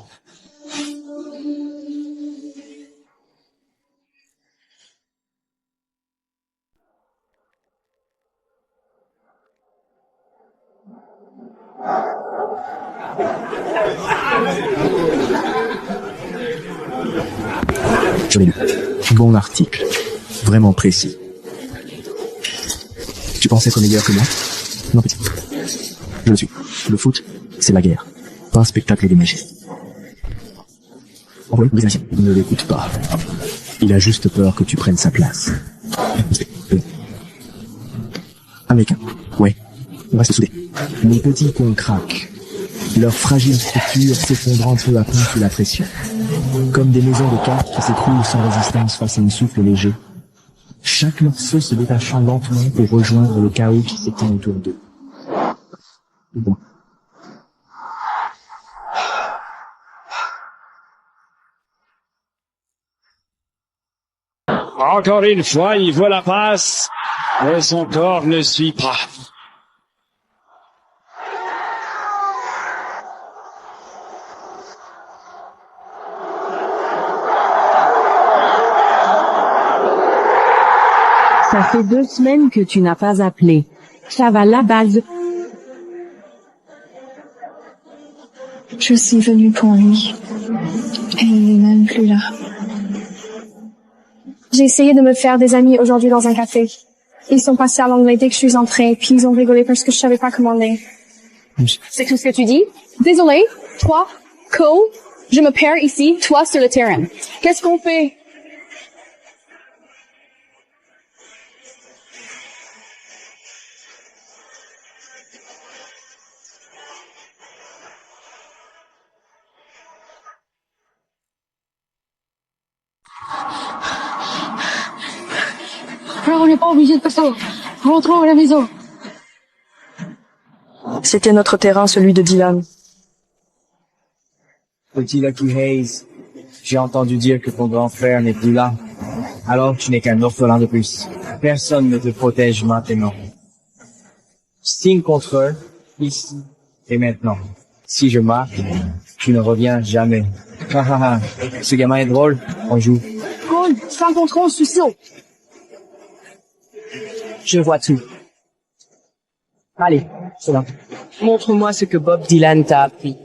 Je l'ai lu. Bon article. Vraiment précis. Tu pensais être meilleur que moi? Non, petit. Je le suis. Le foot, c'est la guerre. Pas un spectacle de magie. Oui, ne l'écoute pas. Il a juste peur que tu prennes sa place. Américain. Ouais. On va se souder. Les petits cons craquent. Leur fragile structure s'effondrant peu à peu sous la pression. Comme des maisons de cartes qui s'écroulent sans résistance face à un souffle léger. Chaque morceau se détachant lentement pour rejoindre le chaos qui s'étend autour d'eux. Bon. Encore une fois, il voit la passe, mais son corps ne suit pas. Ça fait 2 semaines que tu n'as pas appelé. Ça va la base. Je suis venue pour lui. Et il n'est même plus là. J'ai essayé de me faire des amis aujourd'hui dans un café. Ils sont passés à l'anglais dès que je suis entrée, puis ils ont rigolé parce que je savais pas commander. C'est tout ce que tu dis? Désolé, toi, Cole, je me perds ici, toi sur le terrain. Qu'est-ce qu'on fait? Frère, on n'est pas obligé de faire ça. Rentrons à la maison. C'était notre terrain, celui de Dylan. Petit Lucky Hayes, j'ai entendu dire que ton grand frère n'est plus là. Alors tu n'es qu'un orphelin de plus. Personne ne te protège maintenant. Signe contre eux, ici et maintenant. Si je marque, tu ne reviens jamais. Ha ha ha, ce gamin est drôle, on joue. Cole, 5 contre 11, je suis sûr. Je vois tout. Allez, c'est là. Montre-moi ce que Bob Dylan t'a appris.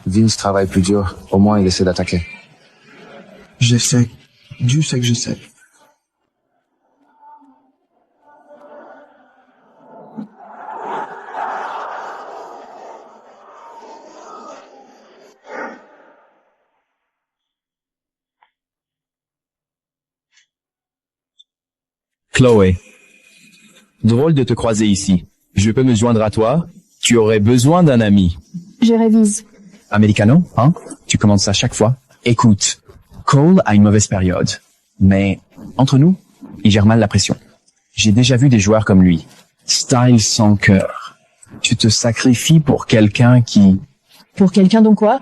Vince travaille plus dur. Au moins, il essaie d'attaquer. J'essaie. Dieu sait que j'essaie. Chloé. Drôle de te croiser ici. Je peux me joindre à toi? Tu aurais besoin d'un ami. Je révise. Americano, hein? Tu commandes ça chaque fois? Écoute, Cole a une mauvaise période. Mais, entre nous, il gère mal la pression. J'ai déjà vu des joueurs comme lui. Style sans cœur. Tu te sacrifies pour quelqu'un qui... Pour quelqu'un donc quoi?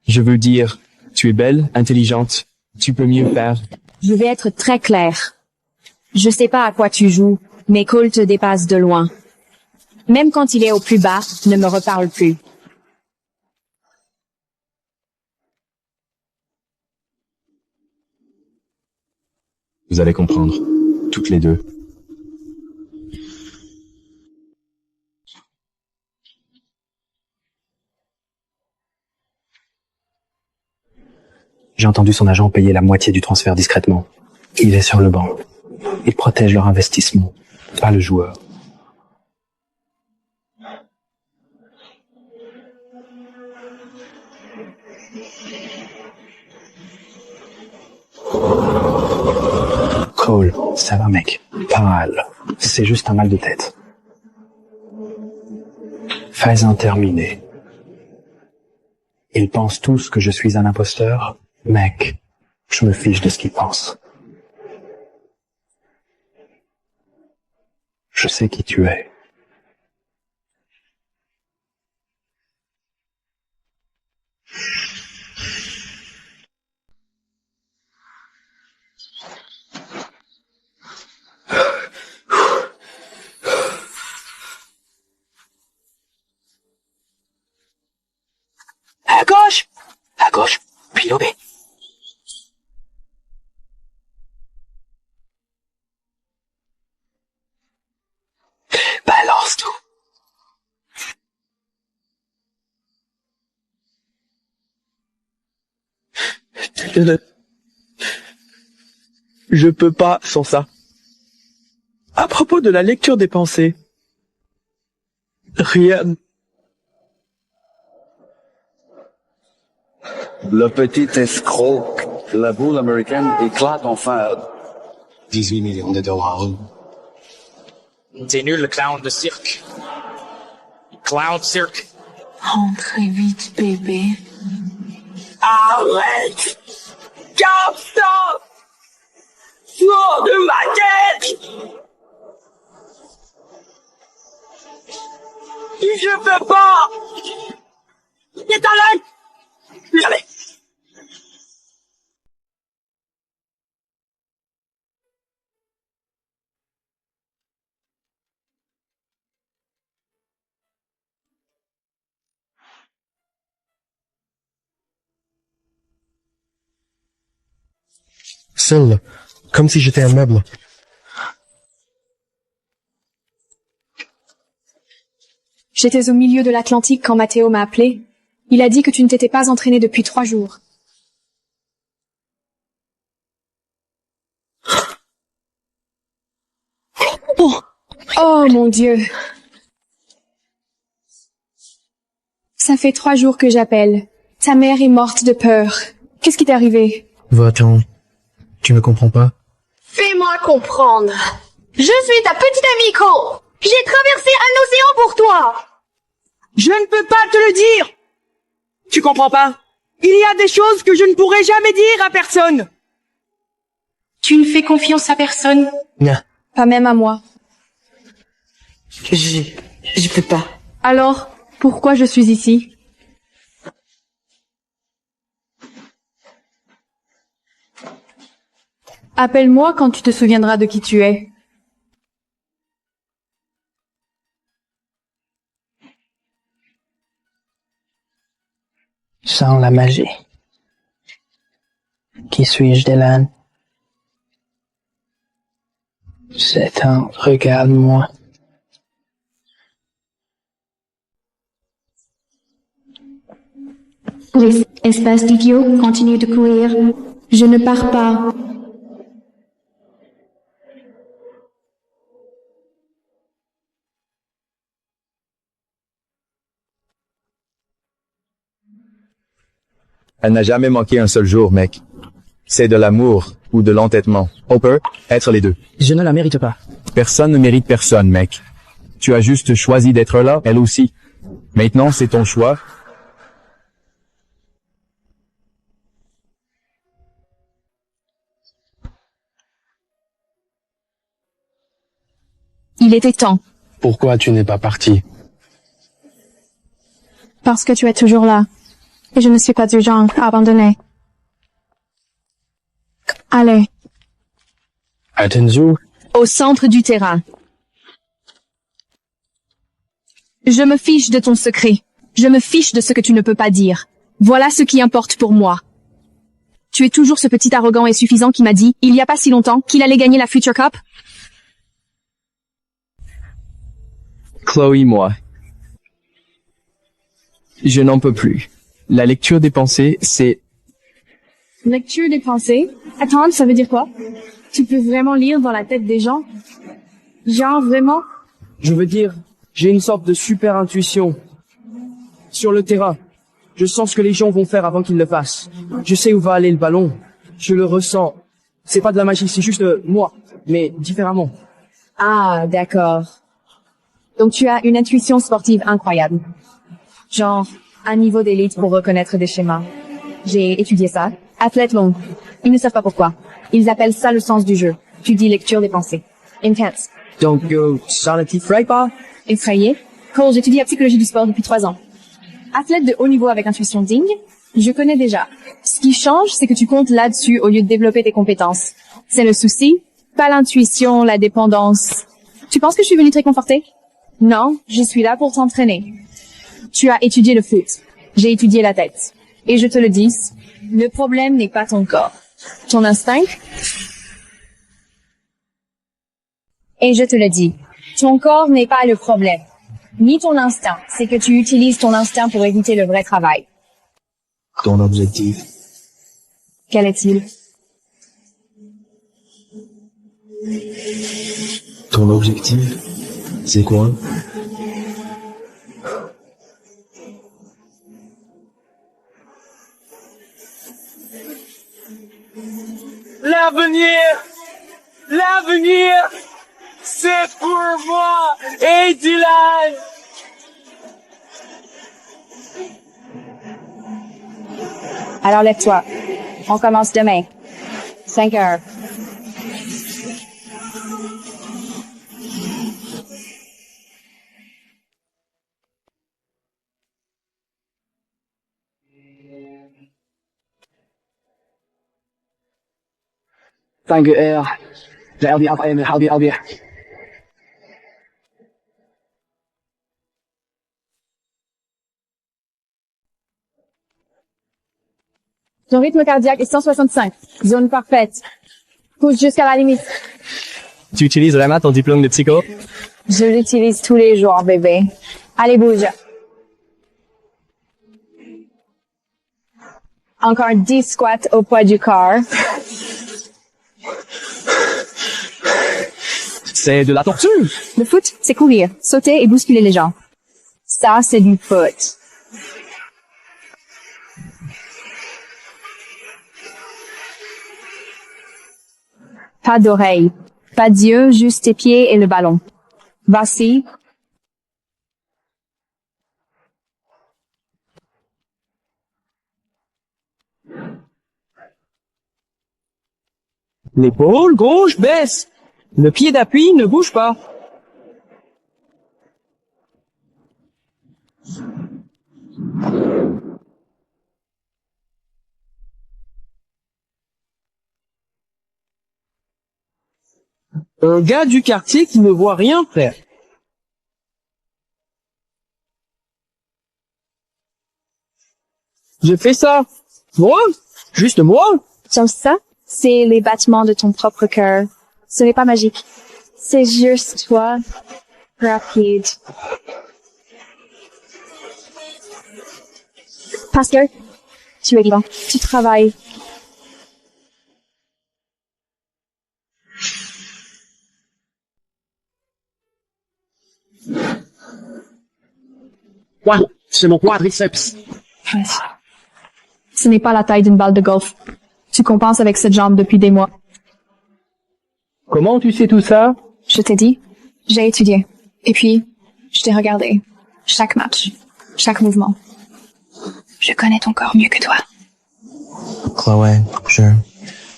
Je veux dire, tu es belle, intelligente, tu peux mieux faire. Je vais être très clair. Je sais pas à quoi tu joues, mais Cole te dépasse de loin. Même quand il est au plus bas, ne me reparle plus. Vous allez comprendre, toutes les deux. J'ai entendu son agent payer la moitié du transfert discrètement. Il est sur le banc. Il protège leur investissement, pas le joueur. Cole, ça va mec, pas mal. C'est juste un mal de tête. Phase terminée. Ils pensent tous que je suis un imposteur. Mec, je me fiche de ce qu'ils pensent. Je sais qui tu es. À gauche, puis lobé. Balance tout. Je peux pas sans ça. À propos de la lecture des pensées. Rien. Le petit escroc, la boule américaine éclate enfin. 18 millions de dollars. T'es nul, le clown de cirque. Clown cirque. Rentrez vite, bébé. Arrête! Garde ça! Sors de ma tête! Je peux pas! Étalette! Jamais! Seul, comme si j'étais un meuble. J'étais au milieu de l'Atlantique quand Matteo m'a appelé. Il a dit que tu ne t'étais pas entraîné depuis 3 jours. Oh mon Dieu. Ça fait 3 jours que j'appelle. Ta mère est morte de peur. Qu'est-ce qui t'est arrivé? Va-t'en. Tu me comprends pas? Fais-moi comprendre. Je suis ta petite amie Cole. J'ai traversé un océan pour toi. Je ne peux pas te le dire! Tu comprends pas? Il y a des choses que je ne pourrai jamais dire à personne! Tu ne fais confiance à personne? Non. Pas même à moi. Je peux pas. Alors, pourquoi je suis ici? Appelle-moi quand tu te souviendras de qui tu es. Sans la magie. Qui suis-je, Dylan? C'est un regarde-moi. Espèce d'idiot, continue de courir. Je ne pars pas. Elle n'a jamais manqué un seul jour, mec. C'est de l'amour ou de l'entêtement. On peut être les deux. Je ne la mérite pas. Personne ne mérite personne, mec. Tu as juste choisi d'être là, elle aussi. Maintenant, c'est ton choix. Il était temps. Pourquoi tu n'es pas parti? Parce que tu es toujours là. Et je ne suis pas du genre à abandonner. Allez. Attendu. Au centre du terrain. Je me fiche de ton secret. Je me fiche de ce que tu ne peux pas dire. Voilà ce qui importe pour moi. Tu es toujours ce petit arrogant et suffisant qui m'a dit, il y a pas si longtemps, qu'il allait gagner la Future Cup. Chloé, moi. Je n'en peux plus. La lecture des pensées, c'est... Lecture des pensées? Attends, ça veut dire quoi? Tu peux vraiment lire dans la tête des gens? Genre, vraiment? Je veux dire, j'ai une sorte de super intuition. Sur le terrain, je sens ce que les gens vont faire avant qu'ils le fassent. Je sais où va aller le ballon. Je le ressens. C'est pas de la magie, c'est juste moi, mais différemment. Ah, d'accord. Donc tu as une intuition sportive incroyable. Genre, un niveau d'élite pour reconnaître des schémas. J'ai étudié ça. Athlètes longs. Ils ne savent pas pourquoi. Ils appellent ça le sens du jeu. Tu dis lecture des pensées. Intense. Donc, ça ne t'effraie pas? Effrayé? Cole, j'étudie la psychologie du sport depuis 3 ans. Athlète de haut niveau avec intuition digne? Je connais déjà. Ce qui change, c'est que tu comptes là-dessus au lieu de développer tes compétences. C'est le souci. Pas l'intuition, la dépendance. Tu penses que je suis venue te réconforter? Non, je suis là pour t'entraîner. Tu as étudié le foot. J'ai étudié la tête. Et je te le dis, le problème n'est pas ton corps. Ton instinct. Et je te le dis, ton corps n'est pas le problème. Ni ton instinct. C'est que tu utilises ton instinct pour éviter le vrai travail. Ton objectif. Quel est-il? Ton objectif, c'est quoi? L'avenir! L'avenir! C'est pour moi et Dylan! Alors lève-toi. On commence demain. 5 heures. Danke, Albi. Ton rythme cardiaque est 165. Zone parfaite. Pousse jusqu'à la limite. Tu utilises vraiment ton diplôme de psycho? Je l'utilise tous les jours, bébé. Allez, bouge. Encore 10 squats au poids du corps. C'est de la torture. Le foot, c'est courir, sauter et bousculer les gens. Ça, c'est du foot. Pas d'oreilles, pas d'yeux, juste tes pieds et le ballon. Voici. L'épaule gauche baisse. Le pied d'appui ne bouge pas. Un gars du quartier qui ne voit rien faire. J'ai fait ça. Moi? Juste moi? Comme ça, c'est les battements de ton propre cœur. Ce n'est pas magique. C'est juste toi, rapide. Parce que tu es vivant, tu travailles. Ouais, c'est mon quadriceps. Ce n'est pas la taille d'une balle de golf. Tu compenses avec cette jambe depuis des mois. Comment tu sais tout ça? Je t'ai dit, j'ai étudié. Et puis, je t'ai regardé. Chaque match, chaque mouvement. Je connais ton corps mieux que toi. Chloé,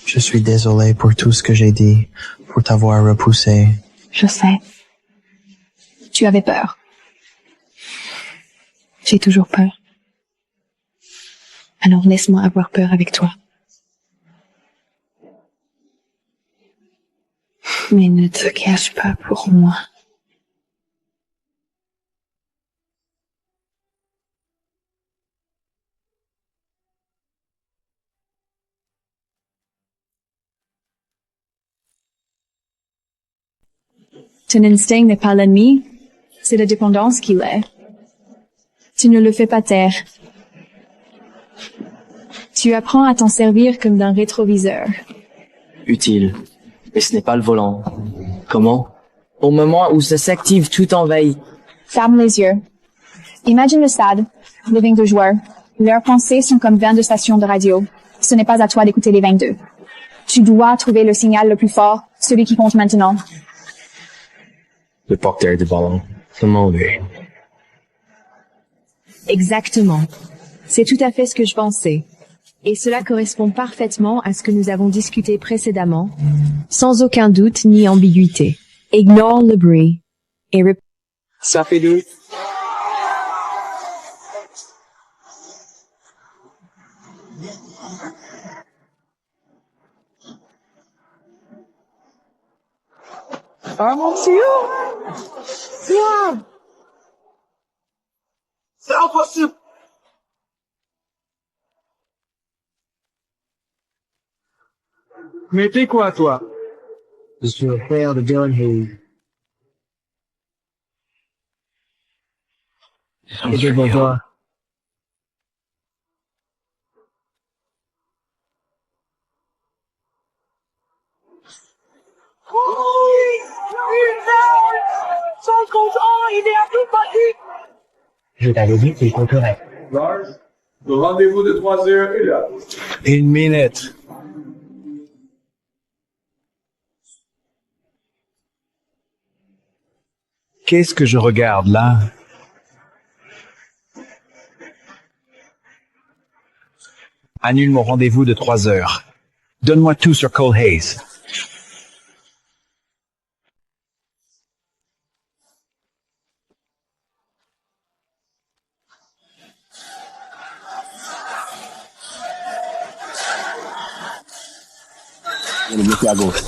je suis désolé pour tout ce que j'ai dit, pour t'avoir repoussé. Je sais. Tu avais peur. J'ai toujours peur. Alors laisse-moi avoir peur avec toi. Mais ne te cache pas pour moi. Ton instinct n'est pas l'ennemi, c'est la dépendance qui l'est. Tu ne le fais pas taire. Tu apprends à t'en servir comme d'un rétroviseur. Utile. Mais ce n'est pas le volant. Comment? Au moment où ça s'active, tout envahit. Ferme les yeux. Imagine le stade, les 22 joueurs. Leurs pensées sont comme 22 stations de radio. Ce n'est pas à toi d'écouter les 22. Tu dois trouver le signal le plus fort, celui qui compte maintenant. Le porteur du ballon. C'est mauvais. Exactement. C'est tout à fait ce que je pensais. Et cela correspond parfaitement à ce que nous avons discuté précédemment, sans aucun doute ni ambiguïté. Ignore le bruit et Ça fait deux. Ah mon Dieu! Viens! C'est impossible! Mais t'es quoi, toi? Je suis le frère de Dylan Hayes. Et devant toi. Son compteur, il est à tout battu! Je t'avais dit qu'il compterait. Lars, le rendez-vous de 3 heures est là. Une minute. Qu'est-ce que je regarde là? Annule mon rendez-vous de 3 heures. Donne-moi tout sur Cole Hayes. Il est bloqué à gauche.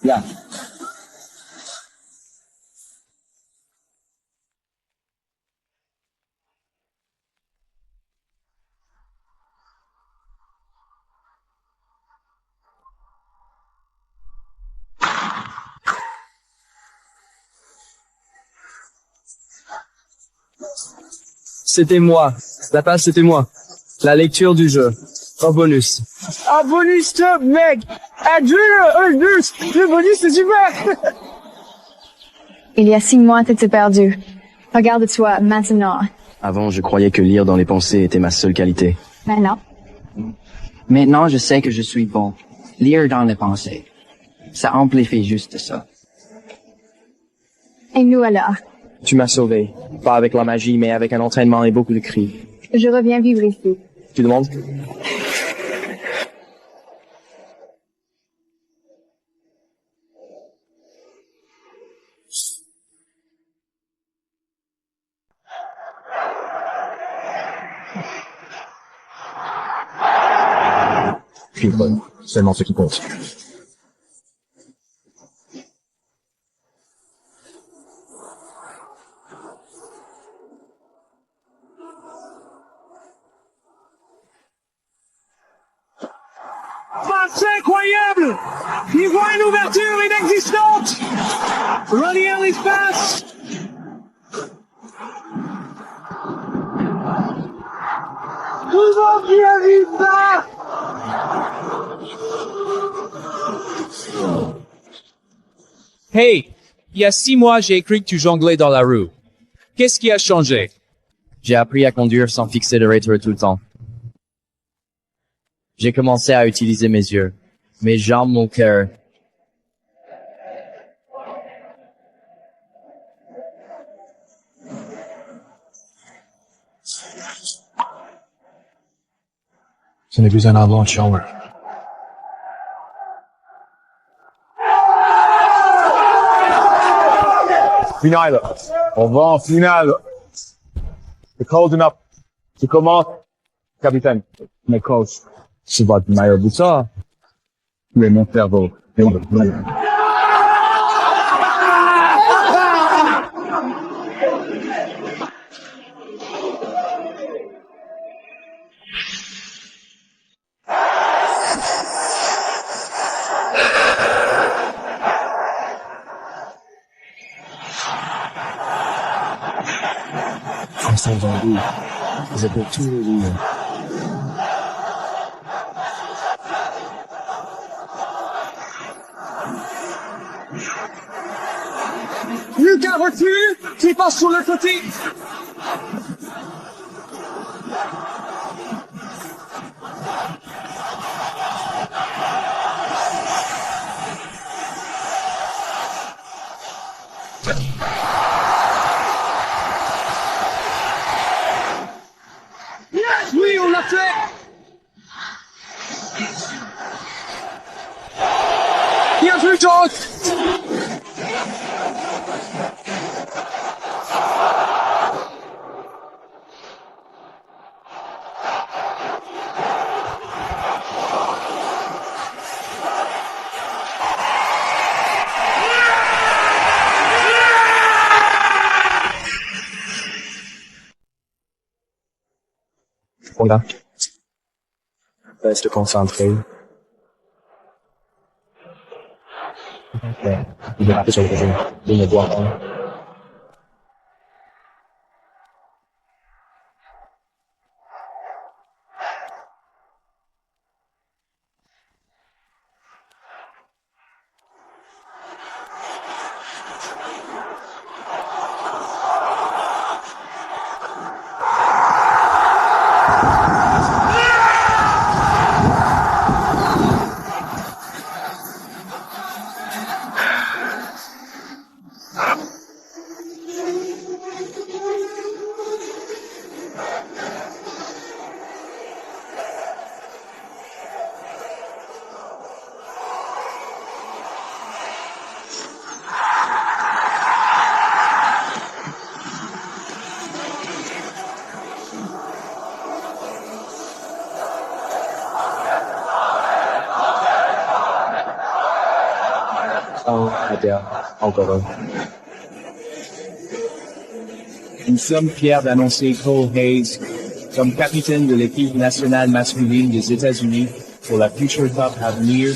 Bien. C'était moi. La passe, c'était moi. La lecture du jeu. En bonus. Un bonus top, mec! Un bonus! Le bonus, c'est super! Il y a 6 mois, t'étais perdu. Regarde-toi maintenant. Avant, je croyais que lire dans les pensées était ma seule qualité. Maintenant. Maintenant, je sais que je suis bon. Lire dans les pensées. Ça amplifie juste ça. Et nous alors? Tu m'as sauvé. Pas avec la magie, mais avec un entraînement et beaucoup de cris. Je reviens vivre ici. Tu demandes? Filtre seulement ce qui compte. C'est incroyable! Il voit une ouverture inexistante! Relier l'espace! Comment tu as vu ça? Hey! Il y a 6 mois, j'ai écrit que tu jonglais dans la rue. Qu'est-ce qui a changé? J'ai appris à conduire sans fixer le rétro tout le temps. J'ai commencé à utiliser mes yeux, mes jambes, mon cœur. Ce n'est plus un avant shower. Finale. On va en finale. C'est cold enough. Tu commences, capitaine. Mais coach, c'est votre meilleur buteur. Tu es mon cerveau. Et on Français vendus. Vous avez tous les lignes. Lucas recule, qui passe sur le côté. Oui, on l'a fait. Bien vu, George. Voilà. Reste concentré. Ouais. Il est raté sur le côté. Il ne boit pas. Encore un. Nous sommes fiers d'annoncer Cole Hayes comme capitaine de l'équipe nationale masculine des États-Unis pour la Future Cup à venir.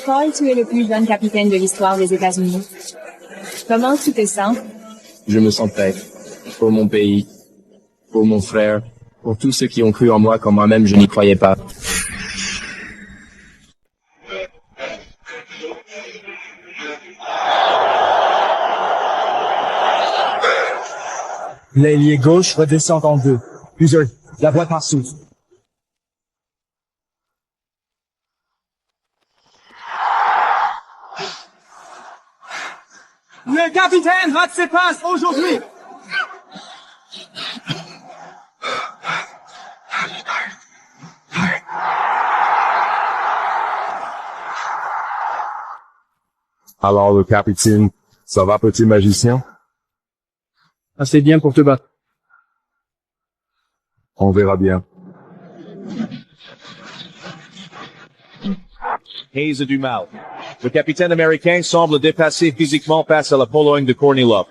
Paul, tu es le plus jeune capitaine de l'histoire des États-Unis. Comment tu te sens? Je me sens prêt. Pour mon pays. Pour mon frère. Pour tous ceux qui ont cru en moi quand moi-même je n'y croyais pas. L'ailier gauche redescend en deux. Plusieurs. La voie par sous. Le capitaine rate ses passes aujourd'hui. Alors, le capitaine, ça va, petit magicien? Assez bien pour te battre. On verra bien. Hayes a du mal. Le capitaine américain semble dépassé physiquement face à la Pologne de Kornilov.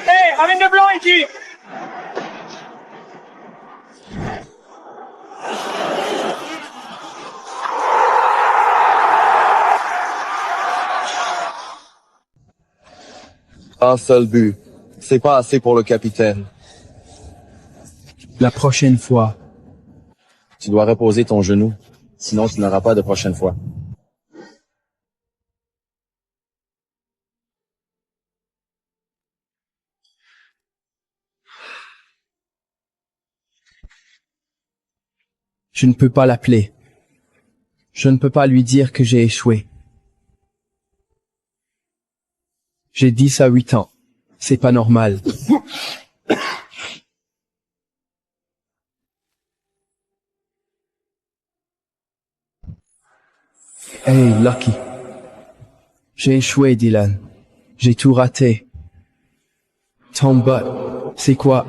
Hey, avec de blanc ici. Un seul but. C'est pas assez pour le capitaine. La prochaine fois. Tu dois reposer ton genou, sinon tu n'auras pas de prochaine fois. Je ne peux pas l'appeler. Je ne peux pas lui dire que j'ai échoué. J'ai 10 à 8 ans. C'est pas normal. Hey, Lucky. J'ai échoué, Dylan. J'ai tout raté. Tom Butt, c'est quoi?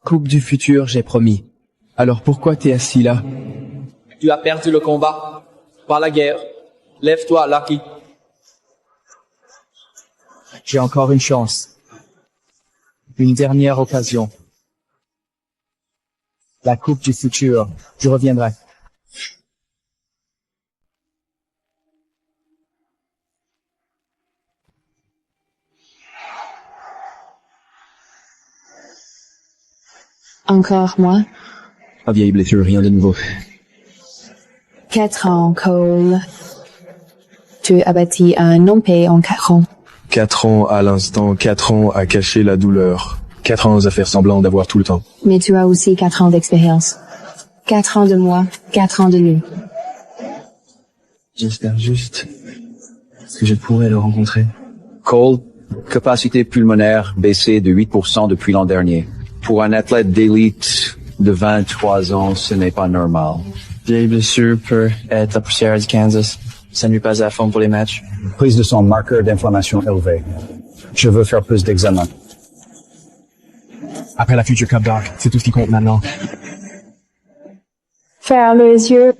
Coupe du futur, j'ai promis. Alors pourquoi t'es assis là? Tu as perdu le combat, pas la guerre. Lève-toi, Lucky. J'ai encore une chance. Une dernière occasion. La coupe du futur. Je reviendrai. Encore moi? Pas vieille blessure, rien de nouveau. 4 ans, Cole. Tu as bâti un empire en 4 ans. 4 ans à l'instant, 4 ans à cacher la douleur. 4 ans à faire semblant d'avoir tout le temps. Mais tu as aussi 4 ans d'expérience. 4 ans de moi, 4 ans de nous. J'espère juste que je pourrais le rencontrer. Cole, capacité pulmonaire baissée de 8% depuis l'an dernier. Pour un athlète d'élite de 23 ans, ce n'est pas normal. Vieille blessure peut être la poussière du Kansas. Ça nuit pas à fond pour les matchs. Prise de sang marqueur d'inflammation élevé. Je veux faire plus d'examens. Après la Future Cup, Doc, c'est tout ce qui compte maintenant. Faire les yeux.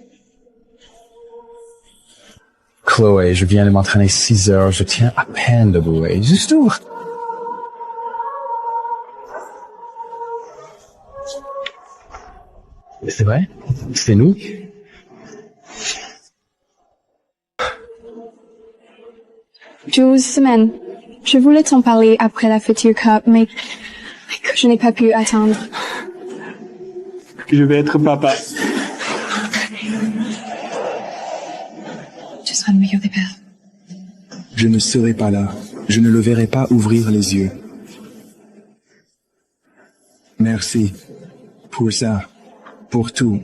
Chloé, je viens de m'entraîner 6 heures, je tiens à peine debout. Et juste où? C'est vrai? C'est nous? Jules, semaine. Je voulais t'en parler après la Future Cup, mais que je n'ai pas pu attendre. Je vais être papa. Tu seras le meilleur des pères. Je ne serai pas là. Je ne le verrai pas ouvrir les yeux. Merci. Pour ça. Pour tout.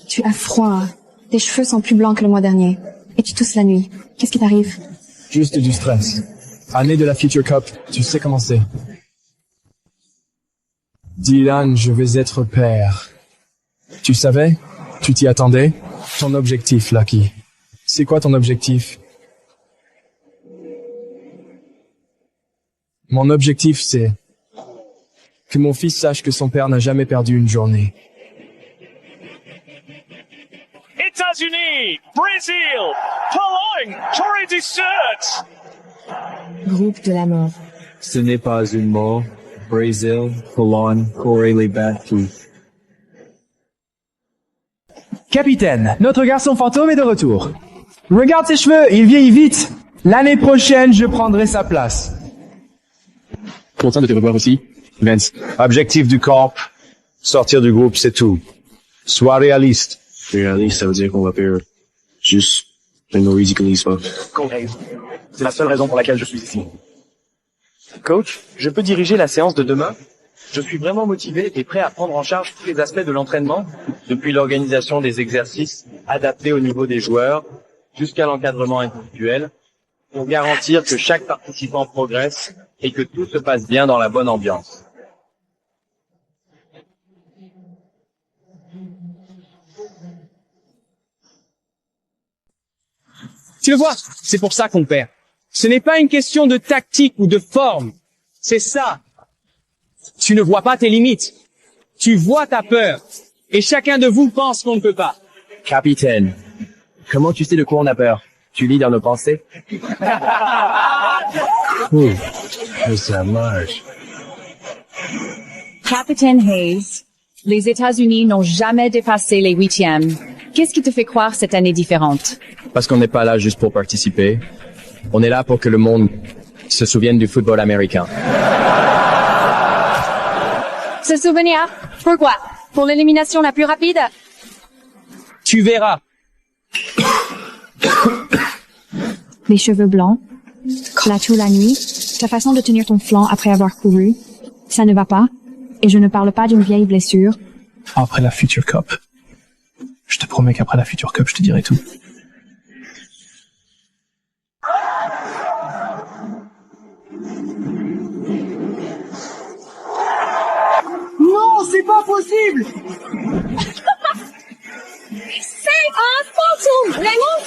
Tu as froid. Tes cheveux sont plus blancs que le mois dernier. Et tu tousses la nuit. Qu'est-ce qui t'arrive? Juste du stress. Année de la Future Cup, tu sais comment c'est. Dylan, je vais être père. Tu savais? Tu t'y attendais? Ton objectif, Lucky. C'est quoi ton objectif? Mon objectif, c'est que mon fils sache que son père n'a jamais perdu une journée. États-Unis, Brésil, Pologne, Corée du Sud. Groupe de la mort. Ce n'est pas une mort. Brésil, Pologne, Corée les battus. Capitaine, notre garçon fantôme est de retour. Regarde ses cheveux, il vieillit vite. L'année prochaine, je prendrai sa place. Content de te revoir aussi, Vince. Objectif du corps, sortir du groupe, c'est tout. Sois réaliste. Réaliste, ça veut dire qu'on va perdre. Juste, je ne ridiculise pas. C'est la seule raison pour laquelle je suis ici. Coach, je peux diriger la séance de demain? Je suis vraiment motivé et prêt à prendre en charge tous les aspects de l'entraînement, depuis l'organisation des exercices adaptés au niveau des joueurs, jusqu'à l'encadrement individuel, pour garantir que chaque participant progresse et que tout se passe bien dans la bonne ambiance. Tu le vois, c'est pour ça qu'on perd. Ce n'est pas une question de tactique ou de forme. C'est ça. Tu ne vois pas tes limites. Tu vois ta peur. Et chacun de vous pense qu'on ne peut pas. Capitaine, comment tu sais de quoi on a peur? Tu lis dans nos pensées? Ça marche. Capitaine Hayes, les États-Unis n'ont jamais dépassé les 8e. Qu'est-ce qui te fait croire cette année différente? Parce qu'on n'est pas là juste pour participer. On est là pour que le monde se souvienne du football américain. Se souvenir? Pourquoi? Pour l'élimination la plus rapide? Tu verras. Les cheveux blancs, la toux la nuit, ta façon de tenir ton flanc après avoir couru, ça ne va pas. Et je ne parle pas d'une vieille blessure. Après la Future Cup. Je te promets qu'après la Future Cup, je te dirai tout. Non, c'est pas possible! C'est un fantôme, Raymond!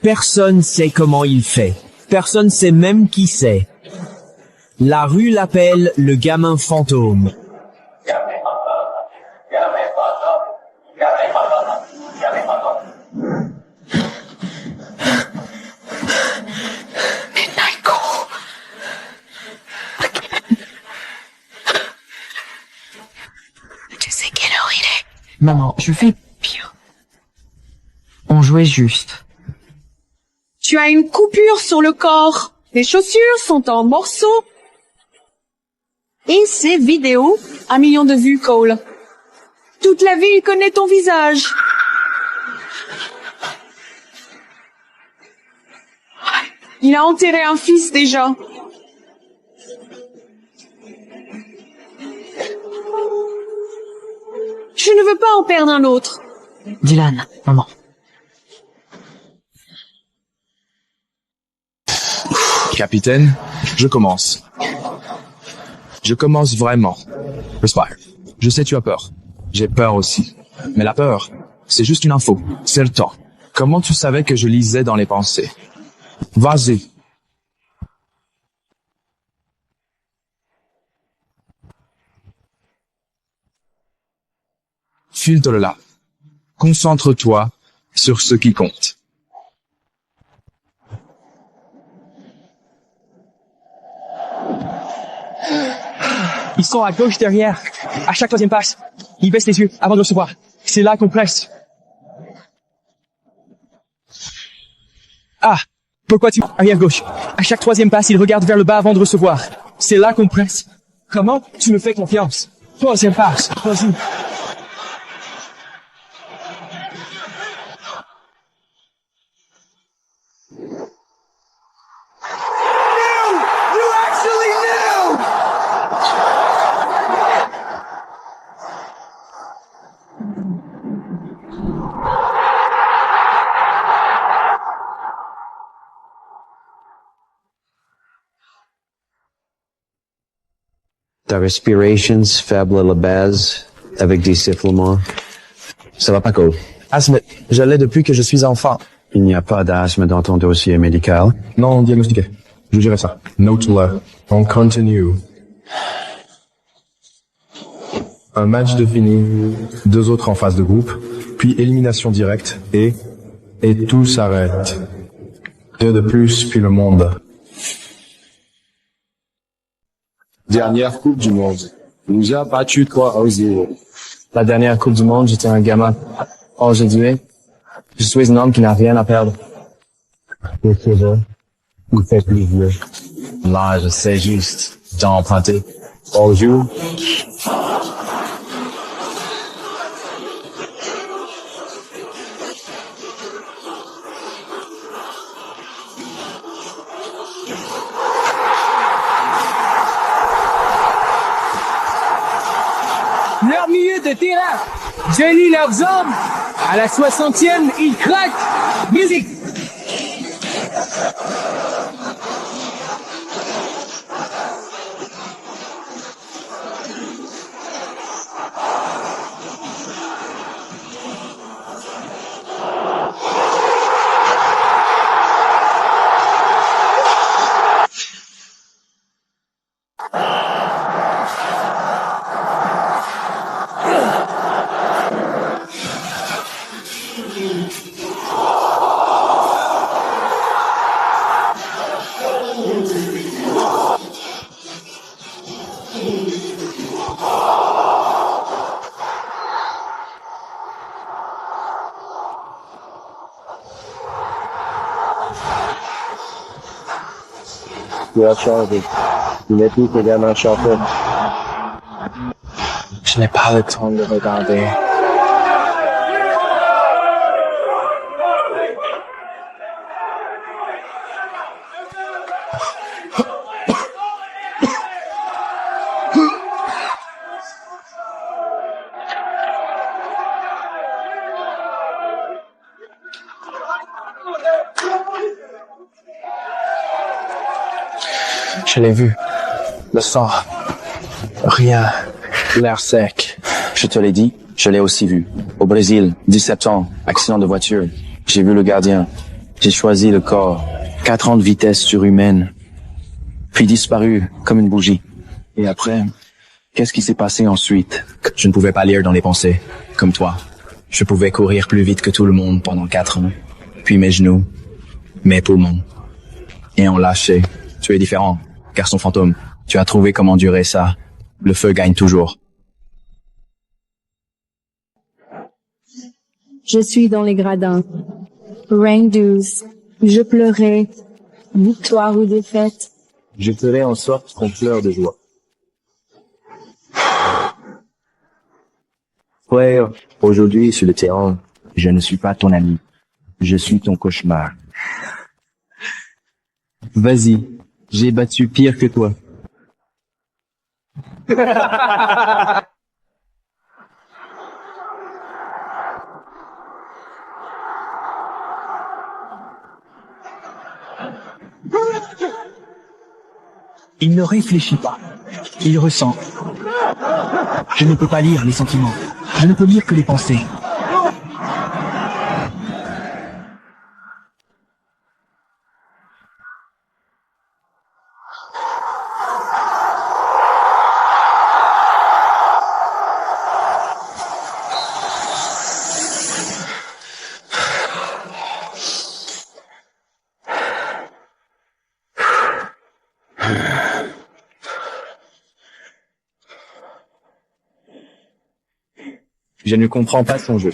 Personne sait comment il fait. Personne sait même qui c'est. La rue l'appelle le gamin fantôme. Midnight Call. Tu sais quelle heure il est? Maman, je fais pire. On jouait juste. Tu as une coupure sur le corps. Tes chaussures sont en morceaux. Et ces vidéos, 1 million de vues, Cole. Toute la ville connaît ton visage. Il a enterré un fils déjà. Je ne veux pas en perdre un autre. Dylan, maman. Capitaine, je commence. Je commence vraiment. Respire. Je sais tu as peur. J'ai peur aussi. Mais la peur, c'est juste une info. C'est le temps. Comment tu savais que je lisais dans les pensées? Vas-y. Filtre-la. Concentre-toi sur ce qui compte. Ils sont à gauche derrière. À chaque troisième passe, ils baissent les yeux avant de recevoir. C'est là qu'on presse. Ah, pourquoi tu arrière gauche? À chaque troisième passe, ils regardent vers le bas avant de recevoir. C'est là qu'on presse. Comment tu me fais confiance? Troisième passe, vas-y. Ta respiration faible à la base, avec des sifflements. Ça va pas, Cole? Asthme, je l'ai depuis que je suis enfant. Il n'y a pas d'asthme dans ton dossier médical. Non diagnostiqué. Je dirais ça. Note-le. On continue. Un match de fini, 2 autres en phase de groupe, puis élimination directe et tout s'arrête. 2 de plus, puis le monde. Dernière Coupe du Monde. Il nous a battu 3-0. La dernière Coupe du Monde, j'étais un gamin. Aujourd'hui, je suis un homme qui n'a rien à perdre. Vous faites plus vieux. Là, je sais juste d'emprunter. Bonjour. Leur milieu de terrain. Je lis leurs hommes. À la 60e, ils craquent. Musique. Tu as changé. Tu n'es plus également chanteur. Je n'ai pas le temps de regarder. Je l'ai vu. Le sang. Rien. L'air sec. Je te l'ai dit, je l'ai aussi vu. Au Brésil, 17 ans, accident de voiture. J'ai vu le gardien. J'ai choisi le corps. 4 ans de vitesse surhumaine. Puis disparu, comme une bougie. Et après, qu'est-ce qui s'est passé ensuite? Je ne pouvais pas lire dans les pensées, comme toi. Je pouvais courir plus vite que tout le monde pendant 4 ans. Puis mes genoux, mes poumons. Et ont lâché. Tu es différent, garçon fantôme. Tu as trouvé comment durer ça. Le feu gagne toujours. Je suis dans les gradins. Rang 12. Je pleurais. Victoire ou défaite. Je ferai en sorte qu'on pleure de joie. Frère, aujourd'hui sur le terrain, je ne suis pas ton ami. Je suis ton cauchemar. Vas-y, j'ai battu pire que toi. Il ne réfléchit pas. Il ressent. Je ne peux pas lire les sentiments. Je ne peux lire que les pensées. Je ne comprends pas son jeu,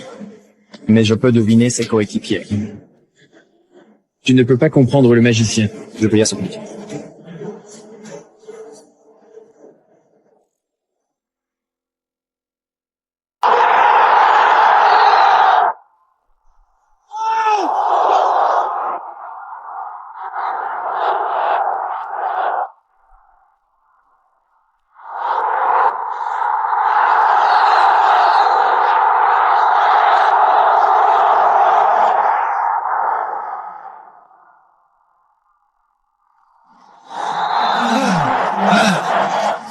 mais je peux deviner ses coéquipiers. Tu ne peux pas comprendre le magicien. Je peux y associer.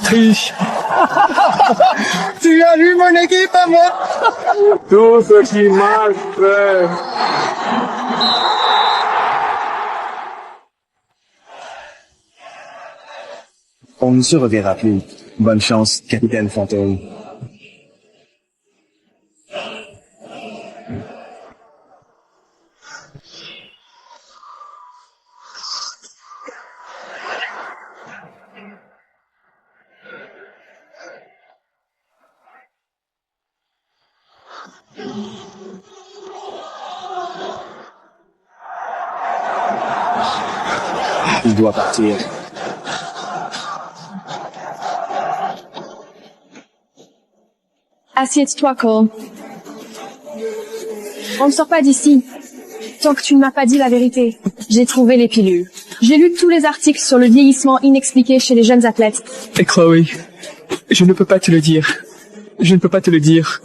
Triche. Tu as lu mon équipe à moi. Tout ce qui marche, frère. On ne se reverra plus. Bonne chance, capitaine fantôme. Il doit partir. Assieds-toi, Cole. On ne sort pas d'ici. Tant que tu ne m'as pas dit la vérité. J'ai trouvé les pilules. J'ai lu tous les articles sur le vieillissement inexpliqué chez les jeunes athlètes. Et Chloé, je ne peux pas te le dire. Je ne peux pas te le dire.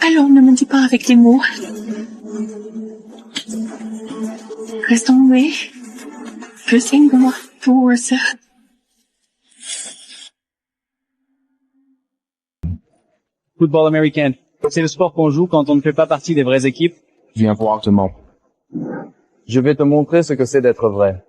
Alors ne me dis pas avec les mots. Restons muets. Je sais moi, pour ça. Football américain. C'est le sport qu'on joue quand on ne fait pas partie des vraies équipes. Viens voir te mentir. Je vais te montrer ce que c'est d'être vrai.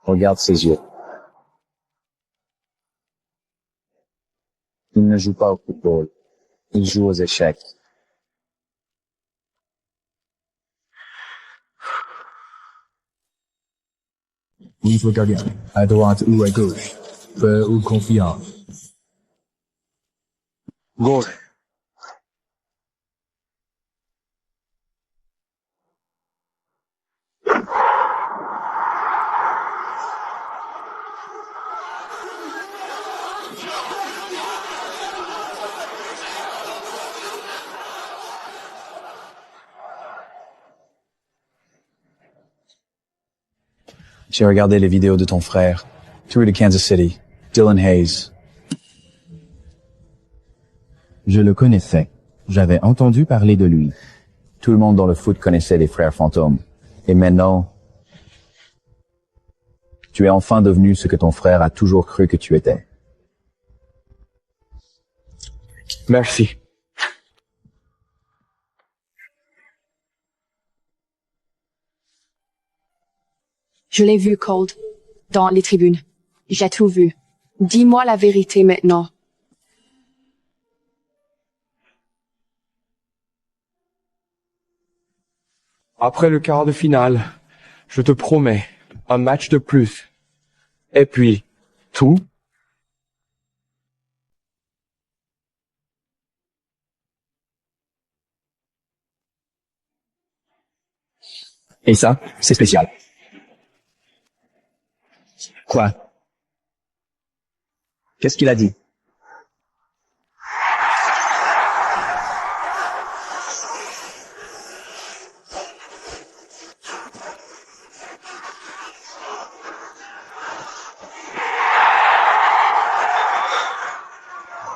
Regarde ses yeux. Il ne joue pas au football. Il joue aux échecs. Livre gardien. À droite ou à gauche. Peur ou confiance. Gauche. J'ai regardé les vidéos de ton frère. Tour de Kansas City. Dylan Hayes. Je le connaissais. J'avais entendu parler de lui. Tout le monde dans le foot connaissait les frères fantômes. Et maintenant, tu es enfin devenu ce que ton frère a toujours cru que tu étais. Merci. Je l'ai vu, Cold, dans les tribunes. J'ai tout vu. Dis-moi la vérité maintenant. Après le quart de finale, je te promets un match de plus. Et puis, tout. Et ça, c'est spécial. Quoi? Qu'est-ce qu'il a dit?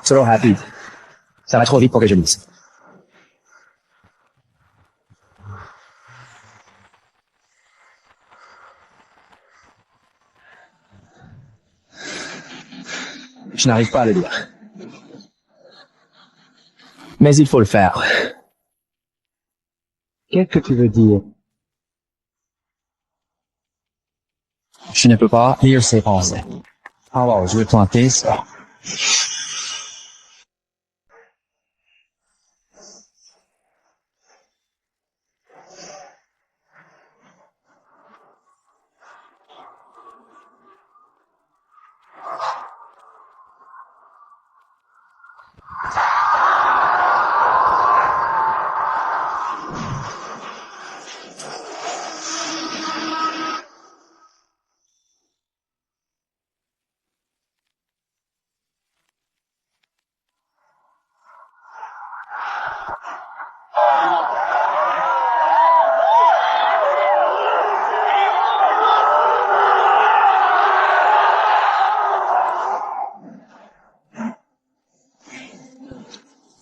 So happy. Ça va trop vite pour que je lise. Je n'arrive pas à le lire. Mais il faut le faire. Qu'est-ce que tu veux dire? Je ne peux pas lire ses pensées. Alors, je vais planter ça.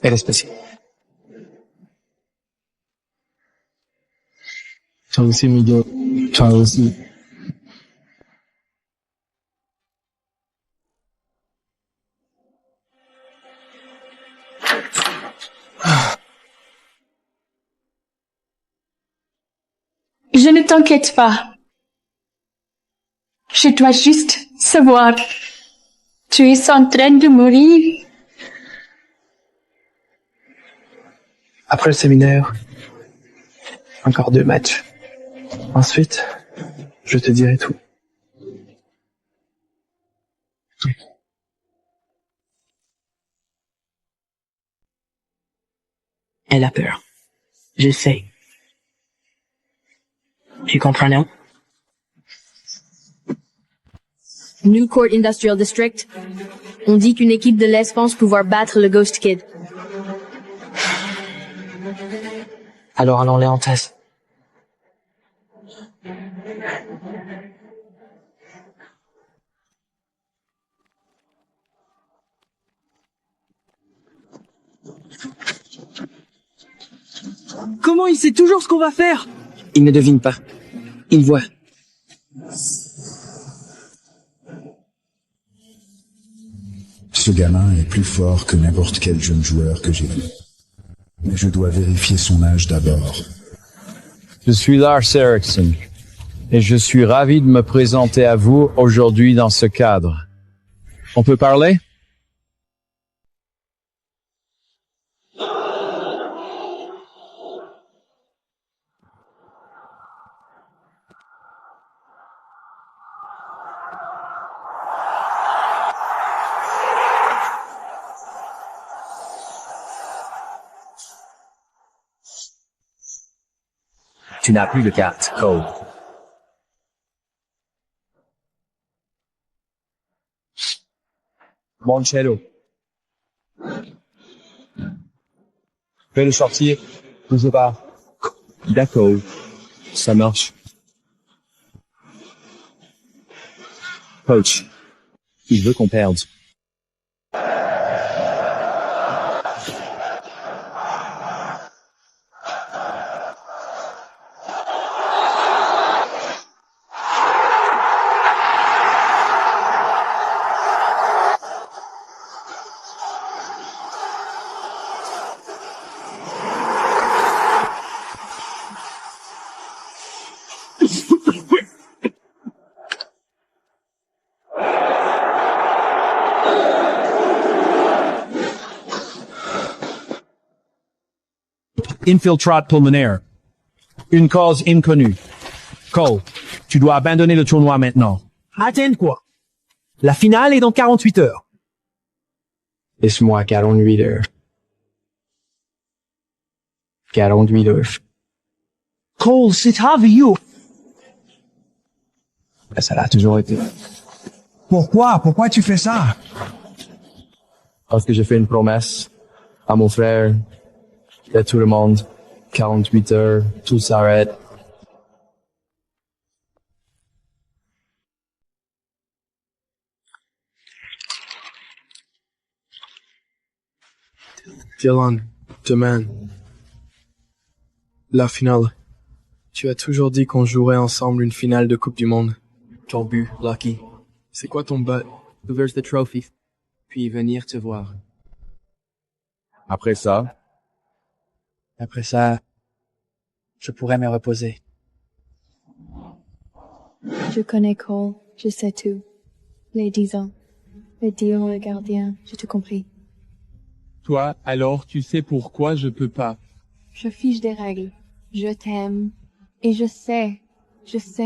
Elle est spéciale. Toi aussi, Miguel. Toi aussi. Je ne t'inquiète pas. Je dois juste savoir. Tu es en train de mourir. Après le séminaire, encore 2 matchs. Ensuite, je te dirai tout. Elle a peur. Je sais. Tu comprends, non? New Court Industrial District. On dit qu'une équipe de l'Est pense pouvoir battre le Ghost Kid. Alors allons-les en test. Comment il sait toujours ce qu'on va faire? Il ne devine pas. Il voit. Ce gamin est plus fort que n'importe quel jeune joueur que j'ai vu. Mais je dois vérifier son âge d'abord. Je suis Lars Eriksson et je suis ravi de me présenter à vous aujourd'hui dans ce cadre. On peut parler? Tu n'as plus de carte, Cole. Moncello. Fais-le sortir. Touche pas. D'accord. Ça marche. Coach, il veut qu'on perde. Infiltrate pulmonaire. Une cause inconnue. Cole, tu dois abandonner le tournoi maintenant. Attends quoi? La finale est dans 48 heures. Laisse-moi 48 heures. 48 heures. Cole, c'est ta vie. Ça l'a toujours été. Pourquoi tu fais ça? Parce que j'ai fait une promesse à mon frère et à tout le monde. 48 heures, tout s'arrête. Dylan, demain, la finale. Tu as toujours dit qu'on jouerait ensemble une finale de Coupe du Monde. Ton but, Lucky. C'est quoi ton but? Where's the trophy? Puis venir te voir. Après ça, je pourrais me reposer. Je connais Cole, je sais tout. Les 10 ans. Le dieu, le gardien, j'ai tout compris. Toi, alors, tu sais pourquoi je peux pas. Je fiche des règles. Je t'aime. Et je sais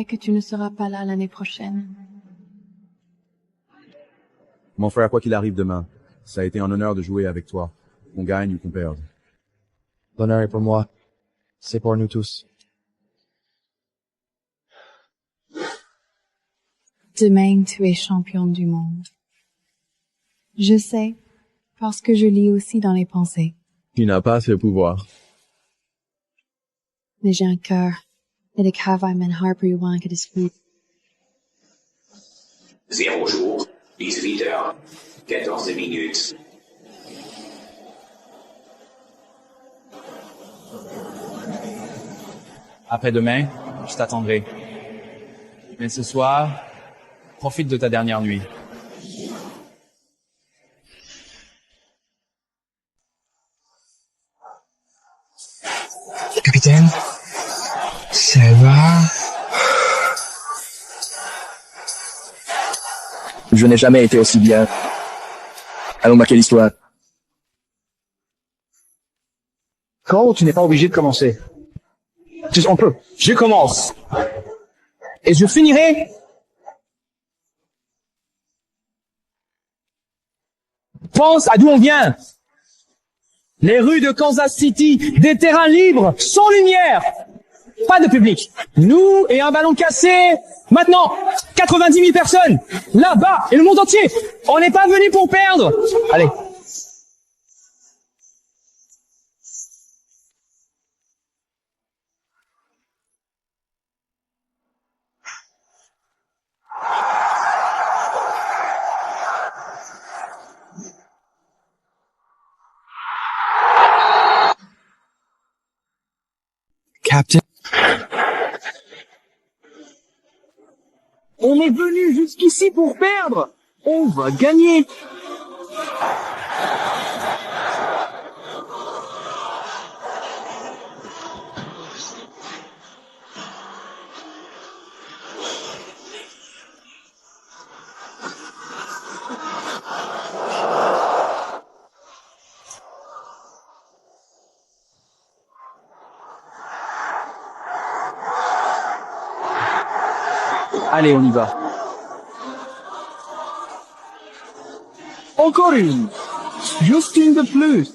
que tu ne seras pas là l'année prochaine. Mon frère, quoi qu'il arrive demain, ça a été un honneur de jouer avec toi. Qu'on gagne ou qu'on perde. L'honneur est pour moi. C'est pour nous tous. Demain, tu es champion du monde. Je sais, parce que je lis aussi dans les pensées. tu n'as pas ce pouvoir. Mais j'ai un cœur. Et le travail mène harper que d'esprit. 0 jour, 18 heures, 14 minutes. Après-demain, je t'attendrai. Mais ce soir, profite de ta dernière nuit. Capitaine, ça va? Je n'ai jamais été aussi bien. Allons marquer l'histoire. Cole, tu n'es pas obligé de commencer. On peut. Je commence. Et je finirai. Pense à d'où on vient. Les rues de Kansas City, des terrains libres, sans lumière. Pas de public. Nous et un ballon cassé. Maintenant, 90 000 personnes. Là-bas et le monde entier. On n'est pas venu pour perdre. Allez. Captain. On est venu jusqu'ici pour perdre. On va gagner. Allez, on y va. Encore une. Juste une de plus.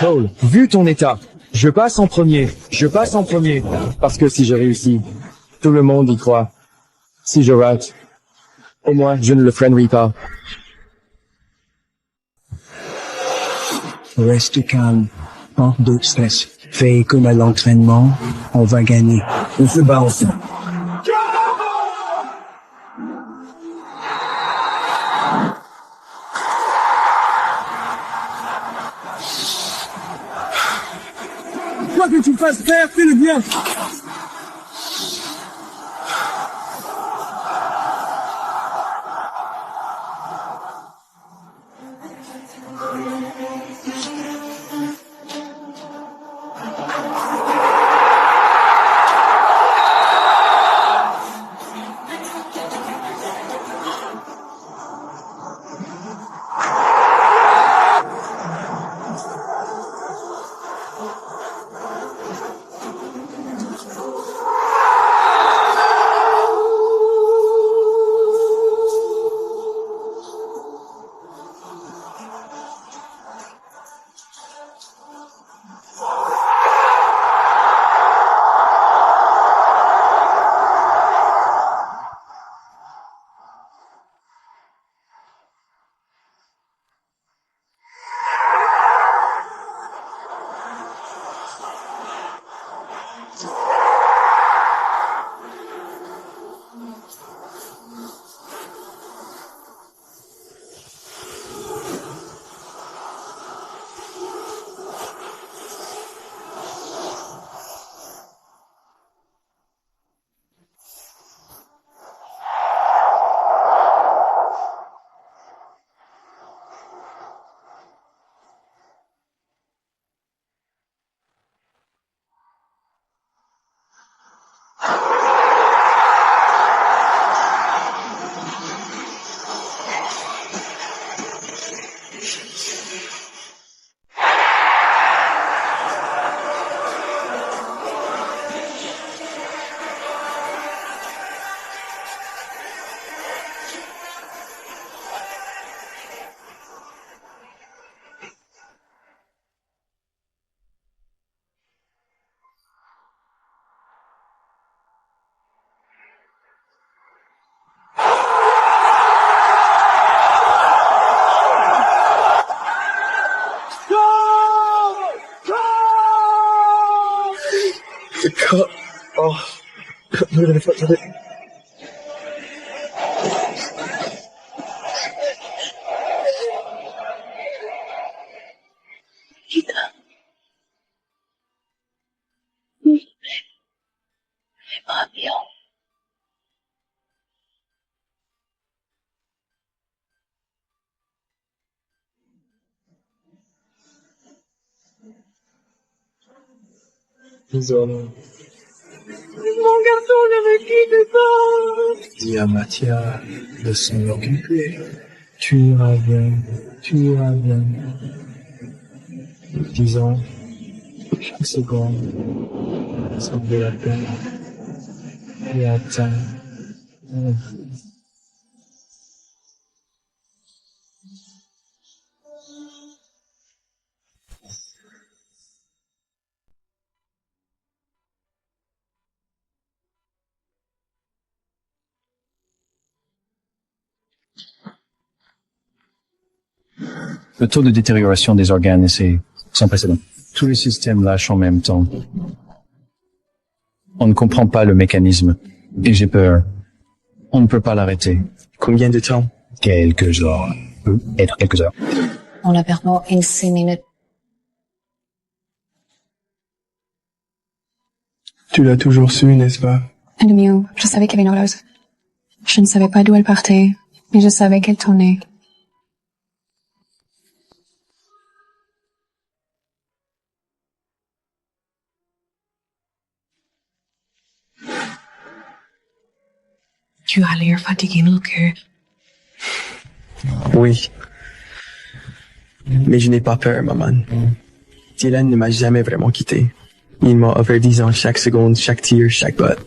Cole, vu ton état, je passe en premier. Parce que si je réussis, tout le monde y croit. Si je rate, Et moi, je ne le freinerai pas. Reste calme. Pas de stress. Fais comme à l'entraînement. On va gagner. On se bat ensemble. Quoi que tu fasses faire, fais-le bien. Oh, ne l'avez pas attendez. Putain. S'il te plaît. Fais-moi bien. Désolé. Mon garçon, ne me quitte pas. Dis à Mathia de s'en occuper. Tu iras bien, tu iras bien. Disons, chaque seconde, ça vaut la peine. Et attends. Le taux de détérioration des organes, c'est sans précédent. Tous les systèmes lâchent en même temps. On ne comprend pas le mécanisme. Et j'ai peur. On ne peut pas l'arrêter. Combien de temps? Quelques heures. Peut être quelques heures. On la perd en 6 minutes. Tu l'as toujours su, n'est-ce pas? Le mieux, je savais qu'il y avait une horloge. Je ne savais pas d'où elle partait, mais je savais qu'elle tournait. Tu as l'air fatigué, Milker. Oui. Mais je n'ai pas peur, maman. Dylan ne m'a jamais vraiment quitté. Il m'a overdisant chaque seconde, chaque tir, chaque botte.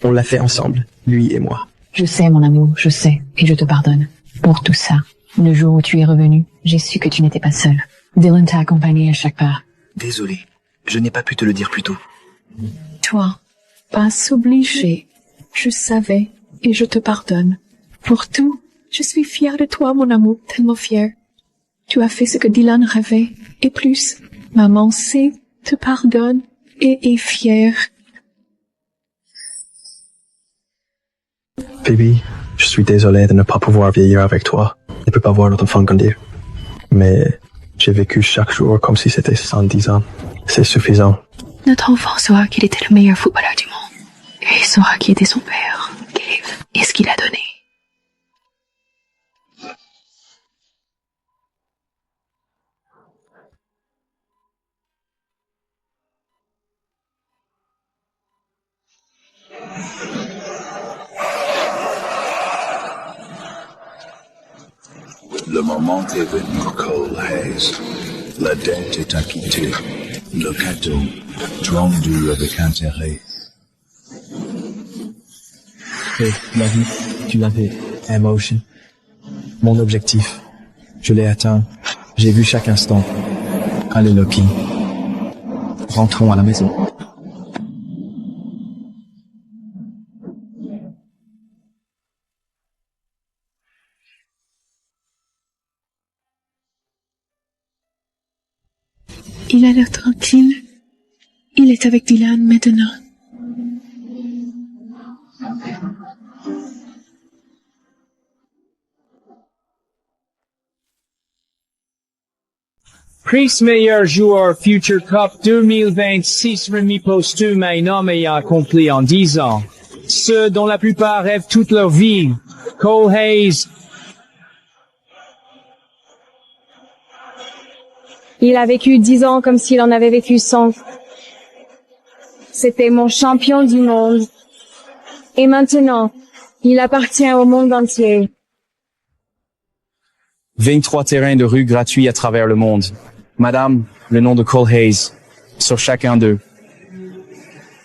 On l'a fait ensemble, lui et moi. Je sais, mon amour, je sais, et je te pardonne. Pour tout ça, le jour où tu es revenu, j'ai su que tu n'étais pas seul. Dylan t'a accompagné à chaque pas. Désolé, je n'ai pas pu te le dire plus tôt. Toi, pas s'obliger. Je savais, et je te pardonne. Pour tout, je suis fière de toi, mon amour, tellement fière. Tu as fait ce que Dylan rêvait, et plus. Maman sait, te pardonne et est fière. Phoebe, je suis désolé de ne pas pouvoir vieillir avec toi. Je ne peux pas voir notre enfant grandir. Mais j'ai vécu chaque jour comme si c'était 110 ans. C'est suffisant. Notre enfant saura qu'il était le meilleur footballeur du monde. Et il saura qui était son père, Gabe, et ce qu'il a donné. Le moment est venu, Cole Hayes. La dette est acquittée. Le cadeau, rendu avec intérêt. Et ma vie, tu l'avais. Emotion. Mon objectif. Je l'ai atteint. J'ai vu chaque instant. Allez, Loki. Rentrons à la maison. Il a l'air tranquille. Il est avec Dylan maintenant. Chris meilleur joueur Future Cup 2026 remis posthume à un homme ayant accompli en 10 ans. Ceux dont la plupart rêvent toute leur vie. Cole Hayes. Il a vécu 10 ans comme s'il en avait vécu 100. C'était mon champion du monde. Et maintenant, il appartient au monde entier. 23 terrains de rue gratuits à travers le monde. Madame, le nom de Cole Hayes. Sur chacun d'eux.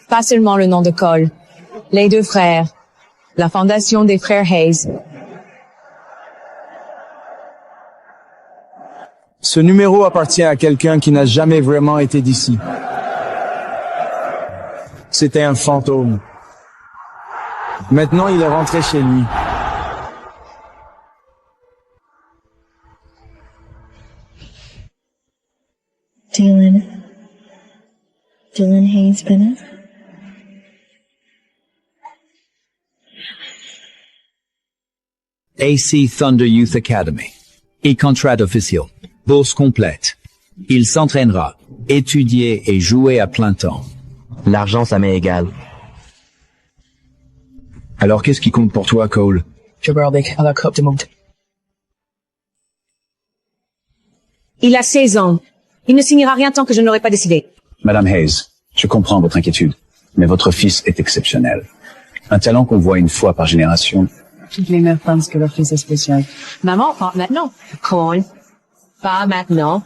Pas seulement le nom de Cole. Les deux frères. La fondation des frères Hayes. Ce numéro appartient à quelqu'un qui n'a jamais vraiment été d'ici. C'était un fantôme. Maintenant, il est rentré chez lui. Dylan Hayes Bennett. AC Thunder Youth Academy. Et contrat officiel. Bourse complète. Il s'entraînera, étudier et jouer à plein temps. L'argent, ça m'est égal. Alors qu'est-ce qui compte pour toi, Cole? Jouer avec à la Coupe du Monde. Il a 16 ans. Il ne signera rien tant que je n'aurai pas décidé. Madame Hayes, je comprends votre inquiétude, mais votre fils est exceptionnel. Un talent qu'on voit une fois par génération. Toutes les mères pensent que leur fils est spécial. Maman, pas maintenant. Cole. Pas maintenant.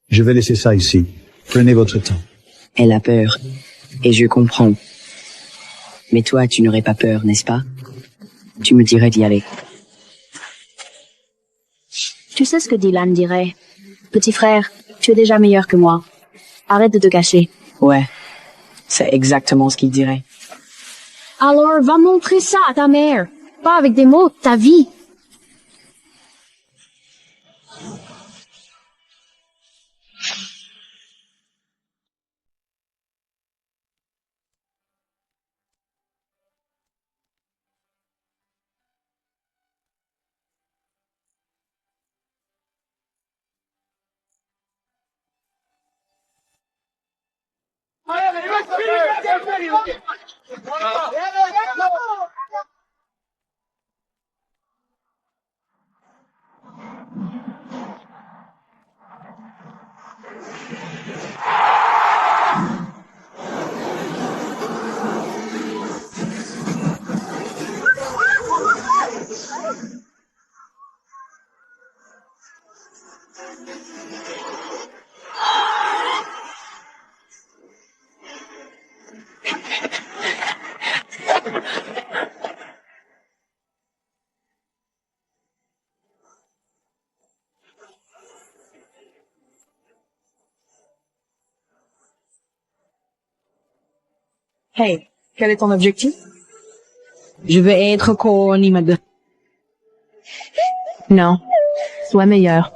Je vais laisser ça ici. Prenez votre temps. Elle a peur. Et je comprends. Mais toi, tu n'aurais pas peur, n'est-ce pas? Tu me dirais d'y aller. Tu sais ce que Dylan dirait. Petit frère, tu es déjà meilleur que moi. Arrête de te cacher. Ouais. C'est exactement ce qu'il dirait. Alors, va montrer ça à ta mère. Pas avec des mots, ta vie. Hey, Quel est ton objectif? Je veux être co-animateur. Non. Sois meilleur.